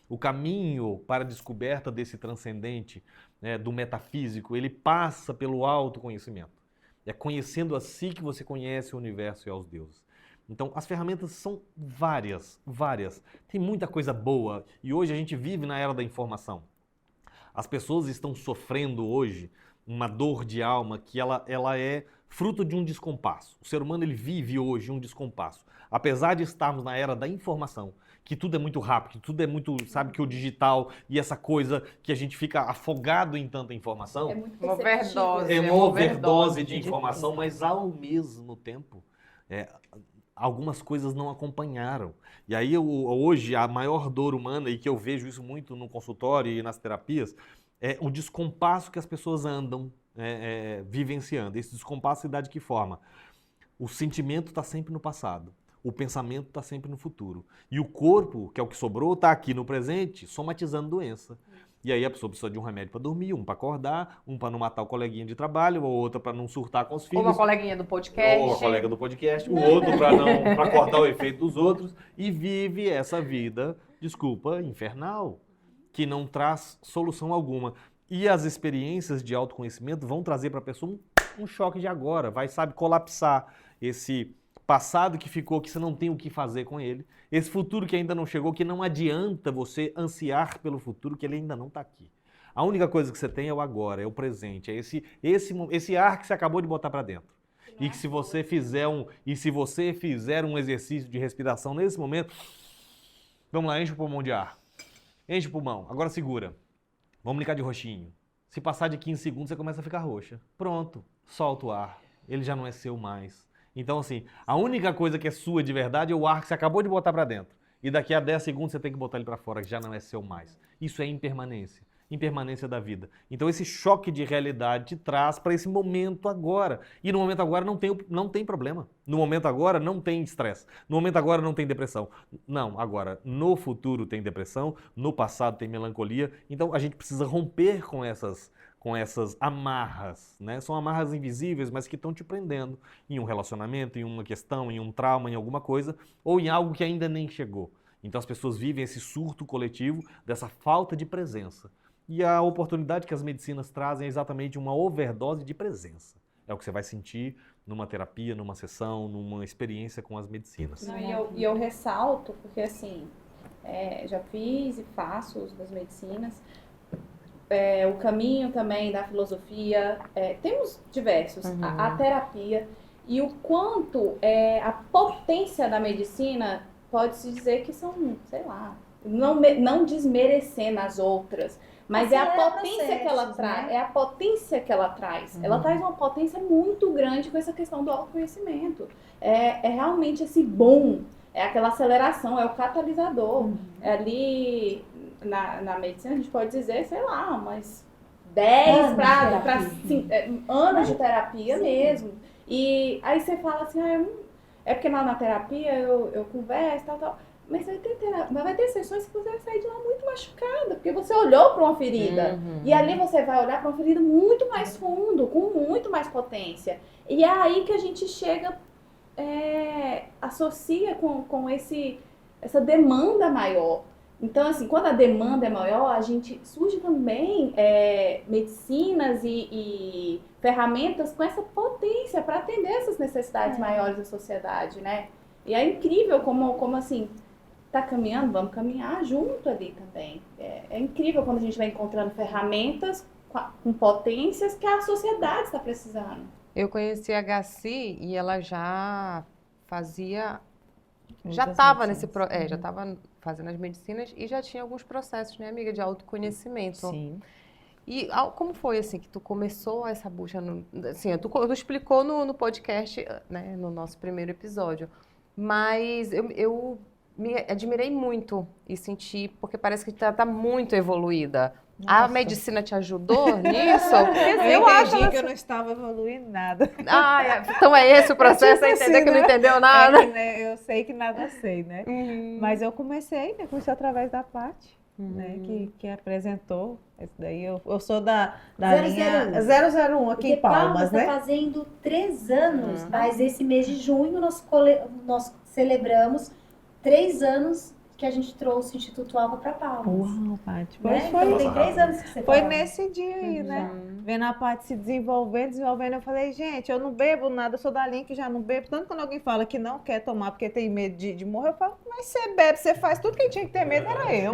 O caminho para a descoberta desse transcendente, né, do metafísico, ele passa pelo autoconhecimento. É conhecendo a si que você conhece o universo e aos deuses. Então, as ferramentas são várias. Tem muita coisa boa e hoje a gente vive na era da informação. As pessoas estão sofrendo hoje uma dor de alma que ela é fruto de um descompasso. O ser humano ele vive hoje um descompasso. Apesar de estarmos na era da informação, que tudo é muito rápido, que tudo é muito, sabe, que o digital e essa coisa que a gente fica afogado em tanta informação. É muito Uma perceptível. overdose. É uma overdose de informação, mas ao mesmo tempo, algumas coisas não acompanharam. E aí hoje a maior dor humana, e que eu vejo isso muito no consultório e nas terapias, é o descompasso que as pessoas andam vivenciando. Esse descompasso se dá de que forma? O sentimento está sempre no passado. O pensamento está sempre no futuro. E o corpo, que é o que sobrou, está aqui no presente, somatizando doença. E aí a pessoa precisa de um remédio para dormir, um para acordar, um para não matar o coleguinha de trabalho, ou outra para não surtar com os Ou filhos. uma coleguinha do podcast. Ou a colega do podcast, o outro para cortar o efeito dos outros. E vive essa vida, desculpa, infernal, que não traz solução alguma. E as experiências de autoconhecimento vão trazer para a pessoa um choque de agora, vai, sabe, colapsar esse passado que ficou, que você não tem o que fazer com ele, esse futuro que ainda não chegou, que não adianta você ansiar pelo futuro, que ele ainda não está aqui. A única coisa que você tem é o agora, é o presente, é esse ar que você acabou de botar para dentro. E que se você fizer um exercício de respiração nesse momento, vamos lá, enche o pulmão de ar. Enche o pulmão, agora segura. Vamos brincar de roxinho. Se passar de 15 segundos, você começa a ficar roxa. Pronto, solta o ar. Ele já não é seu mais. Então, assim, a única coisa que é sua de verdade é o ar que você acabou de botar para dentro. E daqui a 10 segundos você tem que botar ele para fora, que já não é seu mais. Isso é impermanência. Impermanência da vida. Então, esse choque de realidade te traz para esse momento agora. E no momento agora não tem problema. No momento agora não tem estresse. No momento agora não tem depressão. Não, agora, no futuro tem depressão, no passado tem melancolia. Então, a gente precisa romper com essas amarras, né? São amarras invisíveis, mas que estão te prendendo em um relacionamento, em uma questão, em um trauma, em alguma coisa, ou em algo que ainda nem chegou. Então as pessoas vivem esse surto coletivo dessa falta de presença. E a oportunidade que as medicinas trazem é exatamente uma overdose de presença. É o que você vai sentir numa terapia, numa sessão, numa experiência com as medicinas. Não, e eu ressalto, porque assim, já fiz e faço uso das medicinas, o caminho também da filosofia, temos diversos, a terapia, e o quanto a potência da medicina pode-se dizer que são, sei lá, não desmerecendo as outras, mas é a potência que ela traz, é a potência que ela traz. Ela traz uma potência muito grande com essa questão do autoconhecimento. É realmente esse boom, é aquela aceleração, é o catalisador. Ali na medicina a gente pode dizer, sei lá, umas 10 para 5 anos de terapia mesmo. E aí você fala assim, é porque lá na terapia eu converso, tal. Mas vai ter sessões que você vai sair de lá muito machucada, porque você olhou para uma ferida. E ali você vai olhar para uma ferida muito mais fundo, com muito mais potência. E é aí que a gente chega, associa com essa demanda maior. Então, assim, quando a demanda é maior, surge também medicinas e ferramentas com essa potência para atender essas necessidades maiores da sociedade, né? E é incrível como assim, tá caminhando, vamos caminhar junto ali também. É incrível quando a gente vai encontrando ferramentas com potências que a sociedade está precisando. Eu conheci a Gaci e ela já fazia... Já estava já estava fazendo as medicinas e já tinha alguns processos, né, amiga, de autoconhecimento. Sim. E como foi, assim, que tu começou essa busca? Assim, tu explicou no podcast, né, no nosso primeiro episódio, mas eu me admirei muito e senti, porque parece que tá muito evoluída. Nossa. A medicina te ajudou nisso? Eu acho que eu não estava evoluindo nada. Então é esse o processo, é entender que não entendeu nada? Eu sei que nada sei, né? Mas eu comecei através da Paty, né? Que apresentou. Esse daí eu sou da linha 001 aqui em Palmas, né? Está fazendo 3 anos, mas esse mês de junho nós celebramos 3 anos que a gente trouxe o Instituto Alva para Palmas. Uau, Paty. Né? Então, tem 3 anos que você Foi fala. nesse dia aí, né? Vendo a Paty se desenvolvendo, eu falei, gente, eu não bebo nada, eu sou da linha que já não bebo. Tanto quando alguém fala que não quer tomar porque tem medo de morrer, eu falo, mas você bebe, você faz tudo, quem tinha que ter medo era eu.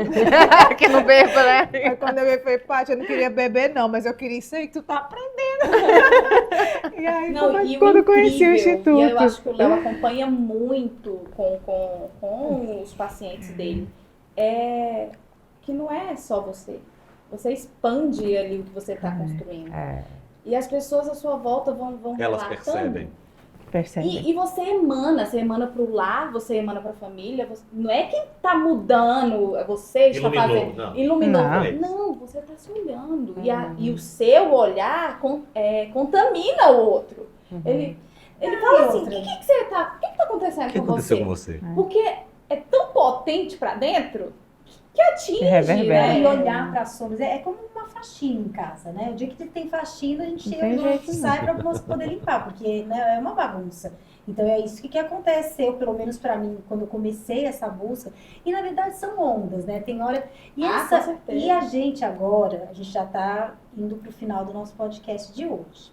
Que não bebo, né? Aí quando eu falei, Paty, eu não queria beber não, mas eu queria isso aí que tu tá aprendendo. E aí, quando eu conheci o Instituto. E eu acho que o Léo acompanha muito com os pacientes dele. Que não é só você. Você expande ali o que você está construindo. E as pessoas à sua volta vão Elas relatando. percebem. E você emana pro lar, você emana pra família. Não é quem tá mudando, você está fazendo. Não. Iluminou. Não, você está se olhando. E o seu olhar contamina o outro. Ele fala assim, o outra? que tá acontecendo O que com aconteceu você? com você? Porque é tão potente pra dentro que atinge, Que reverbera. né? E olhar para as sombras. É como uma faxina em casa, né? O dia que tem faxina, a gente Não tem jeito, não. sai para você poder limpar, porque né, é uma bagunça. Então é isso que aconteceu, pelo menos para mim, quando eu comecei essa busca. E na verdade são ondas, né? Tem hora. E, Com certeza. e a gente agora, a gente já está indo para o final do nosso podcast de hoje.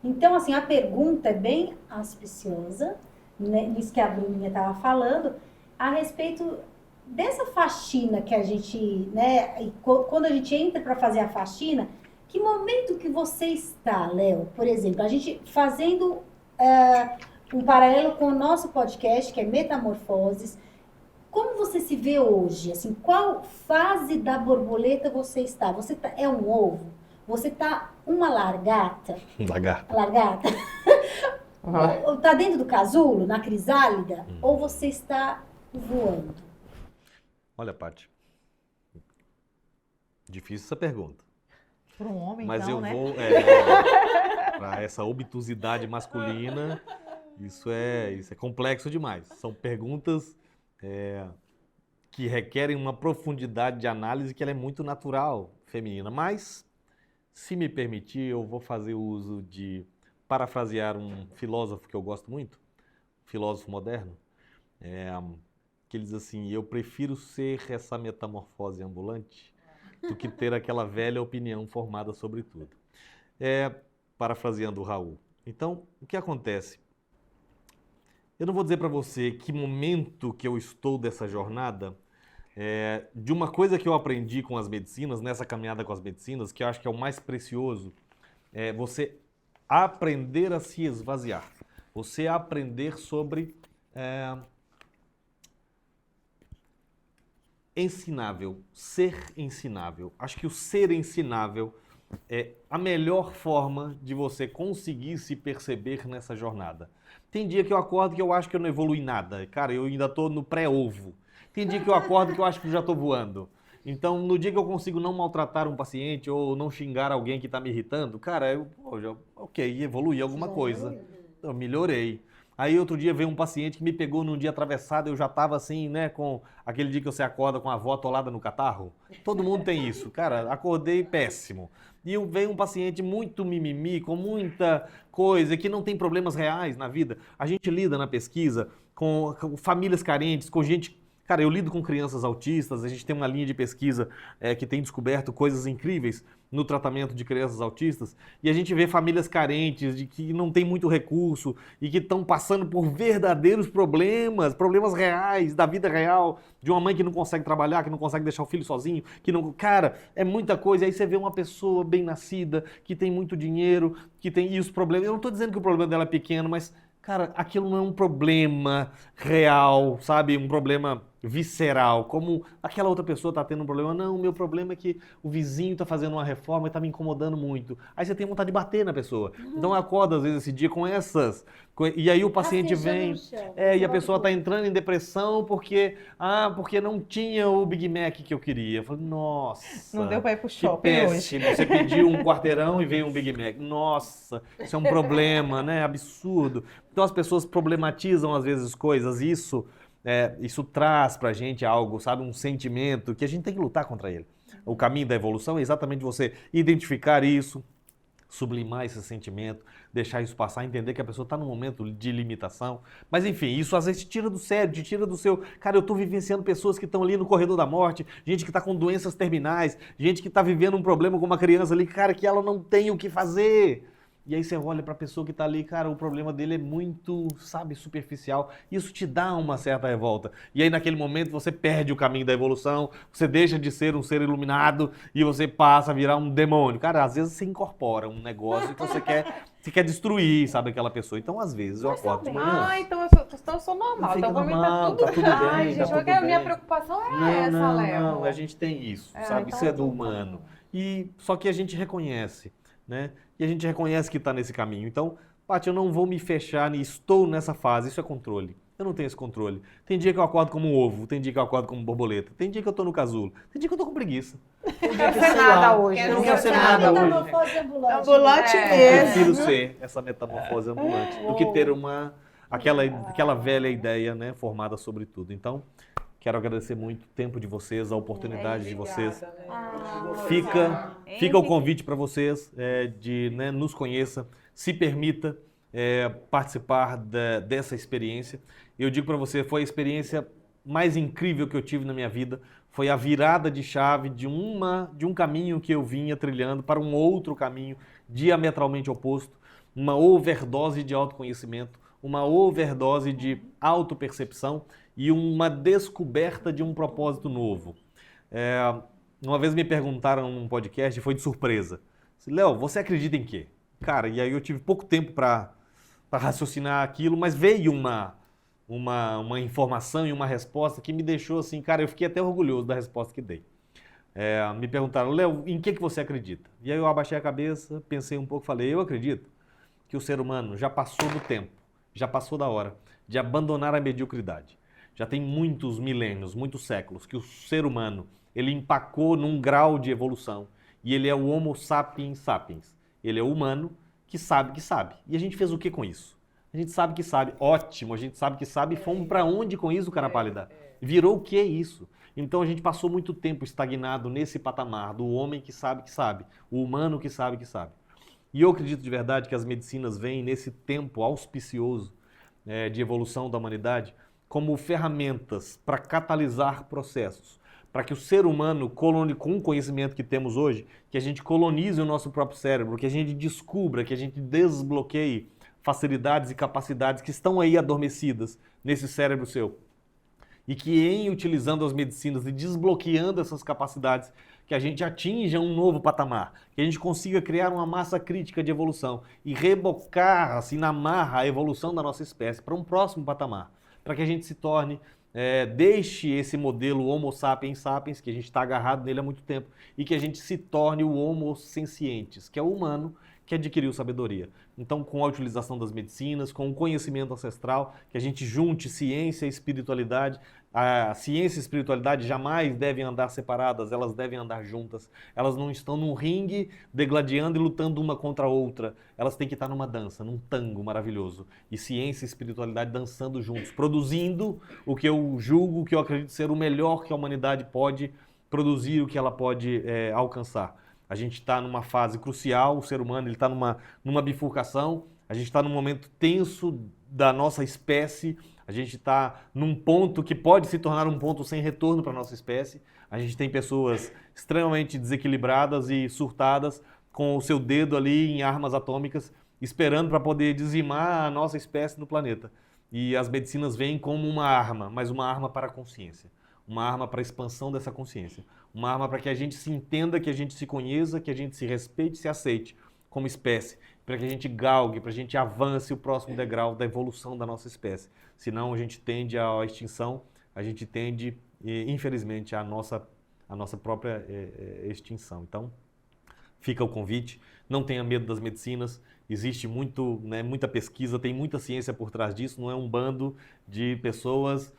Então, assim, a pergunta é bem auspiciosa, né? Nisso que a Bruninha estava falando, a respeito dessa faxina que a gente, né, e quando a gente entra para fazer a faxina, que momento que você está, Léo? Por exemplo, a gente fazendo um paralelo com o nosso podcast, que é Metamorfoses, como você se vê hoje? Assim, qual fase da borboleta você está? Você é um ovo? Você está uma largata? Lagarto. Largata? Está dentro do casulo, na crisálida? Ou você está voando? Olha, Paty, difícil essa pergunta. Para um homem, Mas então, eu né? vou, para essa obtusidade masculina, isso é complexo demais. São perguntas que requerem uma profundidade de análise que ela é muito natural, feminina. Mas, se me permitir, eu vou fazer uso de parafrasear um filósofo que eu gosto muito, filósofo moderno, que ele diz assim: eu prefiro ser essa metamorfose ambulante do que ter aquela velha opinião formada sobre tudo. Parafraseando o Raul. Então, o que acontece? Eu não vou dizer para você que momento que eu estou dessa jornada, de uma coisa que eu aprendi com as medicinas, nessa caminhada com as medicinas, que eu acho que é o mais precioso, é você aprender a se esvaziar. Você aprender sobre ensinável, ser ensinável. Acho que o ser ensinável é a melhor forma de você conseguir se perceber nessa jornada. Tem dia que eu acordo que eu acho que eu não evolui nada. Cara, eu ainda estou no pré-ovo. Tem dia que eu acordo que eu acho que eu já estou voando. Então, no dia que eu consigo não maltratar um paciente ou não xingar alguém que está me irritando, cara, ok, evolui alguma coisa. Eu melhorei. Aí outro dia veio um paciente que me pegou num dia atravessado, eu já estava assim, né, com aquele dia que você acorda com a avó atolada no catarro. Todo mundo tem isso. Cara, acordei péssimo. E veio um paciente muito mimimi, com muita coisa, que não tem problemas reais na vida. A gente lida na pesquisa com famílias carentes, com gente... Cara, eu lido com crianças autistas, a gente tem uma linha de pesquisa que tem descoberto coisas incríveis no tratamento de crianças autistas, e a gente vê famílias carentes, de que não tem muito recurso e que estão passando por verdadeiros problemas reais, da vida real, de uma mãe que não consegue trabalhar, que não consegue deixar o filho sozinho, que não... Cara, é muita coisa. Aí você vê uma pessoa bem nascida, que tem muito dinheiro, que tem... E os problemas... Eu não estou dizendo que o problema dela é pequeno, mas... Cara, aquilo não é um problema real, sabe? Um problema visceral, como aquela outra pessoa está tendo um problema. Não, o meu problema é que o vizinho está fazendo uma reforma e está me incomodando muito. Aí você tem vontade de bater na pessoa. Então eu acordo às vezes esse dia com essas... E aí o paciente vem... E a pessoa está entrando em depressão porque não tinha o Big Mac que eu queria. Eu falo, nossa... Não deu para ir pro Que shopping péssimo, hoje. você pediu um quarteirão e veio um Big Mac. Nossa, isso é um problema, né? Absurdo. Então as pessoas problematizam às vezes coisas, e isso traz pra gente algo, sabe? Um sentimento que a gente tem que lutar contra ele. O caminho da evolução é exatamente você identificar isso, sublimar esse sentimento, deixar isso passar, entender que a pessoa está num momento de limitação. Mas enfim, isso às vezes te tira do sério, te tira do seu... Cara, eu estou vivenciando pessoas que estão ali no corredor da morte, gente que está com doenças terminais, gente que está vivendo um problema com uma criança ali, cara, que ela não tem o que fazer. E aí você olha para a pessoa que está ali, cara, o problema dele é muito, sabe, superficial. Isso te dá uma certa revolta. E aí naquele momento você perde o caminho da evolução, você deixa de ser um ser iluminado e você passa a virar um demônio. Cara, às vezes você incorpora um negócio que você quer destruir, sabe, aquela pessoa. Então, às vezes, eu acordo de manhã. Então eu sou normal. Fica Então pra mim normal, tá tá tudo tudo bem. bem, Gente, tá tudo a minha bem. preocupação é essa, Léo. Não, a gente tem isso, sabe? então Isso é do tudo humano. bem. Só que a gente reconhece, né? E a gente reconhece que está nesse caminho. Então, Paty, eu não vou me fechar, estou nessa fase, isso é controle. Eu não tenho esse controle. Tem dia que eu acordo como um ovo, tem dia que eu acordo como borboleta, tem dia que eu tô no casulo, tem dia que eu tô com preguiça. Não quero ser nada hoje. Eu não quero ser nada hoje. Metamorfose ambulante. Ambulante É. Eu mesmo. prefiro ser essa metamorfose ambulante do que ter aquela velha ideia, né, formada sobre tudo. Então, quero agradecer muito o tempo de vocês, a oportunidade de vocês. Fica o convite para vocês de, né, nos conheça, se permita participar dessa experiência. Eu digo para você, foi a experiência mais incrível que eu tive na minha vida. Foi a virada de chave de um caminho que eu vinha trilhando para um outro caminho diametralmente oposto, uma overdose de autoconhecimento, uma overdose de autopercepção e uma descoberta de um propósito novo. Uma vez me perguntaram num podcast, foi de surpresa. Léo, você acredita em quê? Cara, e aí eu tive pouco tempo para raciocinar aquilo, mas veio uma informação e uma resposta que me deixou assim, cara, eu fiquei até orgulhoso da resposta que dei. Me perguntaram, Léo, em que você acredita? E aí eu abaixei a cabeça, pensei um pouco, falei, eu acredito que o ser humano já passou do tempo, já passou da hora de abandonar a mediocridade. Já tem muitos milênios, muitos séculos que o ser humano, ele empacou num grau de evolução e ele é o Homo sapiens sapiens. Ele é o humano que sabe que sabe. E a gente fez o que com isso? A gente sabe que sabe, ótimo, a gente sabe que sabe e fomos para onde com isso, cara pálida? Virou o que é isso? Então a gente passou muito tempo estagnado nesse patamar do homem que sabe, o humano que sabe que sabe. E eu acredito de verdade que as medicinas vêm nesse tempo auspicioso de evolução da humanidade como ferramentas para catalisar processos, para que o ser humano, com o conhecimento que temos hoje, que a gente colonize o nosso próprio cérebro, que a gente descubra, que a gente desbloqueie facilidades e capacidades que estão aí adormecidas nesse cérebro seu. E que em utilizando as medicinas e desbloqueando essas capacidades, que a gente atinja um novo patamar, que a gente consiga criar uma massa crítica de evolução e rebocar, assim, na marra, a evolução da nossa espécie para um próximo patamar, para que a gente se torne, deixe esse modelo Homo sapiens sapiens, que a gente está agarrado nele há muito tempo, e que a gente se torne o Homo sencientes, que é o humano que adquiriu sabedoria. Então, com a utilização das medicinas, com o conhecimento ancestral, que a gente junte ciência e espiritualidade. A ciência e a espiritualidade jamais devem andar separadas, elas devem andar juntas. Elas não estão num ringue degladiando e lutando uma contra a outra. Elas têm que estar numa dança, num tango maravilhoso. E ciência e espiritualidade dançando juntos, produzindo o que eu julgo, o que eu acredito ser o melhor que a humanidade pode produzir, o que ela pode alcançar. A gente está numa fase crucial, o ser humano está numa bifurcação, a gente está num momento tenso da nossa espécie, a gente está num ponto que pode se tornar um ponto sem retorno para a nossa espécie. A gente tem pessoas extremamente desequilibradas e surtadas com o seu dedo ali em armas atômicas, esperando para poder dizimar a nossa espécie no planeta. E as medicinas vêm como uma arma, mas uma arma para a consciência. Uma arma para a expansão dessa consciência. Uma arma para que a gente se entenda, que a gente se conheça, que a gente se respeite e se aceite como espécie. Para que a gente galgue, para a gente avance o próximo degrau da evolução da nossa espécie. Senão a gente tende à extinção, a gente tende, infelizmente, à nossa própria extinção. Então, fica o convite, não tenha medo das medicinas, existe muita pesquisa, tem muita ciência por trás disso, não é um bando de pessoas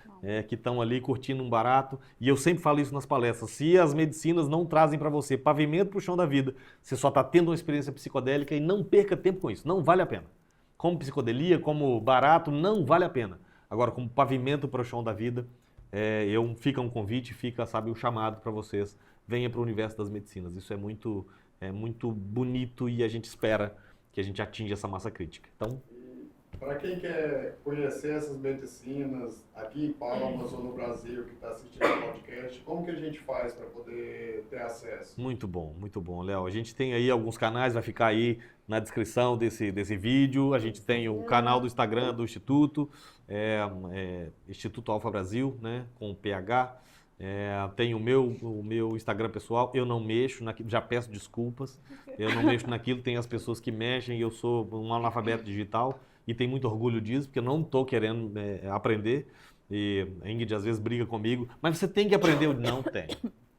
que estão ali curtindo um barato. E eu sempre falo isso nas palestras, se as medicinas não trazem para você pavimento para o chão da vida, você só está tendo uma experiência psicodélica e não perca tempo com isso, não vale a pena. Como psicodelia, como barato, não vale a pena. Agora, como pavimento para o chão da vida, fica um convite, fica, o chamado para vocês, venha para o universo das medicinas. Isso é muito bonito e a gente espera que a gente atinja essa massa crítica. Então, para quem quer conhecer essas medicinas aqui em Palmas ou no Brasil, que está assistindo o podcast, como que a gente faz para poder ter acesso? Muito bom, Léo. A gente tem aí alguns canais, vai ficar aí na descrição desse vídeo. A gente tem o canal do Instagram do Instituto, Instituto Alfa Brasil, né, com PH. Tem o meu Instagram pessoal, eu não mexo naquilo, já peço desculpas, eu não mexo naquilo, tem as pessoas que mexem, eu sou um analfabeto digital e tenho muito orgulho disso, porque eu não estou querendo aprender, e a Ingrid às vezes briga comigo, mas você tem que aprender,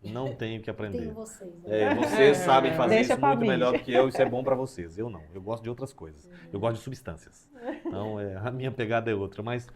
não tenho que aprender. Tem vocês. Né? Vocês sabem fazer Deixa isso pra muito mim. melhor do que eu, isso é bom para vocês, eu não, eu gosto de outras coisas, eu gosto de substâncias, então a minha pegada é outra, mas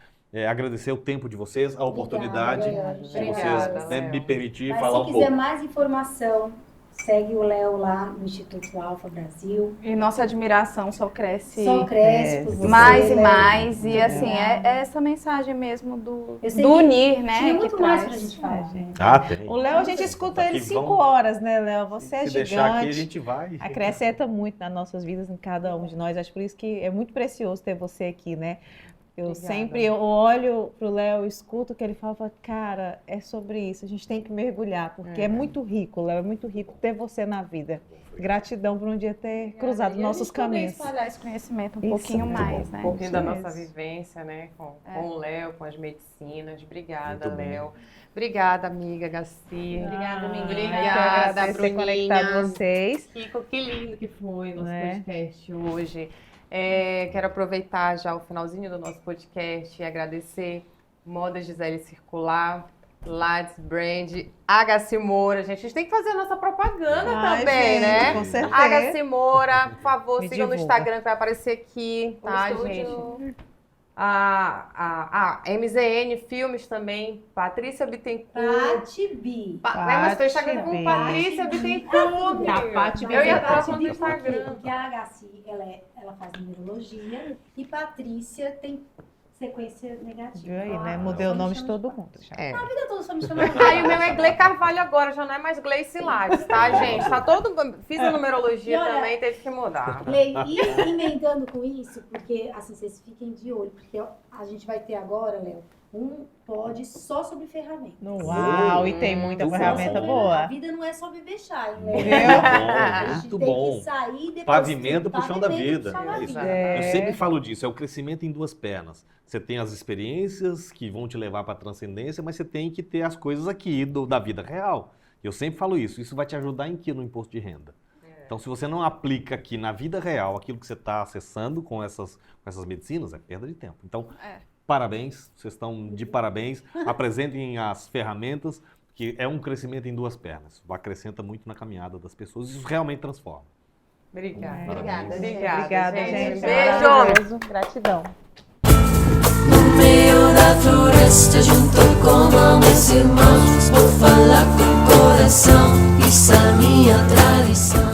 agradecer o tempo de vocês, a oportunidade Obrigada, de Obrigada, vocês Léo. me permitir Mas falar se um quiser pouco. mais informação, segue o Léo lá no Instituto Alfa Brasil. E nossa admiração só cresce Só cresce por você, mais e Léo. mais. E Muito assim, obrigada. é essa mensagem mesmo Eu sei do que unir, né? Tinha que muito mais pra traz. gente falar. Ah, tem. O Léo, a gente escuta Aqui ele 5 vão- horas, né, Léo? Você é Se deixar aqui, a gigante. gente vai. Acrescenta muito nas nossas vidas, em cada um de nós. Acho por isso que é muito precioso ter você aqui, né? Eu Obrigada. sempre olho pro Léo, escuto o que ele fala, falo, cara, é sobre isso, a gente tem que mergulhar, porque é muito rico, Léo, é muito rico ter você na vida. Gratidão por um dia ter cruzado E a nossos gente poder caminhos. espalhar esse conhecimento um Isso, pouquinho muito mais, bom. né? Um pouquinho da Isso nossa mesmo. vivência, né? Com o Léo, com as medicinas. Obrigada, Muito bom. Léo. Obrigada, amiga Gaci. Obrigada, amiga. Obrigada, por ter conectado Bruninha. vocês. Kiko, que lindo que foi o nosso Né? podcast hoje. Quero aproveitar já o finalzinho do nosso podcast e agradecer Moda Gisele Circular, Lades Brand, HC Moura. Gente, a gente tem que fazer a nossa propaganda Ai, também, gente, né? com certeza. HC Moura, por favor, Me sigam no divulga. Instagram que vai aparecer aqui, tá, O gente? estúdio. A MZN Filmes também, Patrícia Bittencourt. Pati B. Mas tem Instagram com Pati Patrícia B. Bittencourt. Tá, Pati Eu ia Pati falar falando B do por quê? Instagram. Porque a HC, ela faz numerologia e Patrícia tem sequência negativa. Viu aí, Então, né? a- Mudei o só me nome de chama todo Pati. mundo. Já. É. A vida toda só me chama de Aí o meu é Glei Carvalho agora, já não é mais Gleice Lages, tá, gente? Tá todo... Fiz a numerologia E olha- também, teve que mudar. Lei, e emendando com isso, porque assim, vocês fiquem de olho, porque a gente vai ter agora, Léo, um pod só sobre ferramentas. Uau, e tem muita Muito ferramenta A boa. vida não é só beber chá, hein, Léo? Viu? A gente Muito tem bom. que sair depois Pavimento pro chão da pavimento vida. pro chão da É, vida. exato. Eu sempre falo disso, é o crescimento em duas pernas. Você tem as experiências que vão te levar para a transcendência, mas você tem que ter as coisas aqui da vida real. Eu sempre falo isso. Isso vai te ajudar em quê no imposto de renda? Então, se você não aplica aqui na vida real aquilo que você está acessando com essas medicinas, é perda de tempo. Então, parabéns, vocês estão de parabéns. Apresentem as ferramentas, que é um crescimento em duas pernas. Isso acrescenta muito na caminhada das pessoas. Isso realmente transforma. Obrigada. Obrigada, gente. Obrigada, gente. Beijo. Maravilhoso. Gratidão. No meio da floresta, junto com homens irmãos, vou falar com o coração, isso é minha tradição.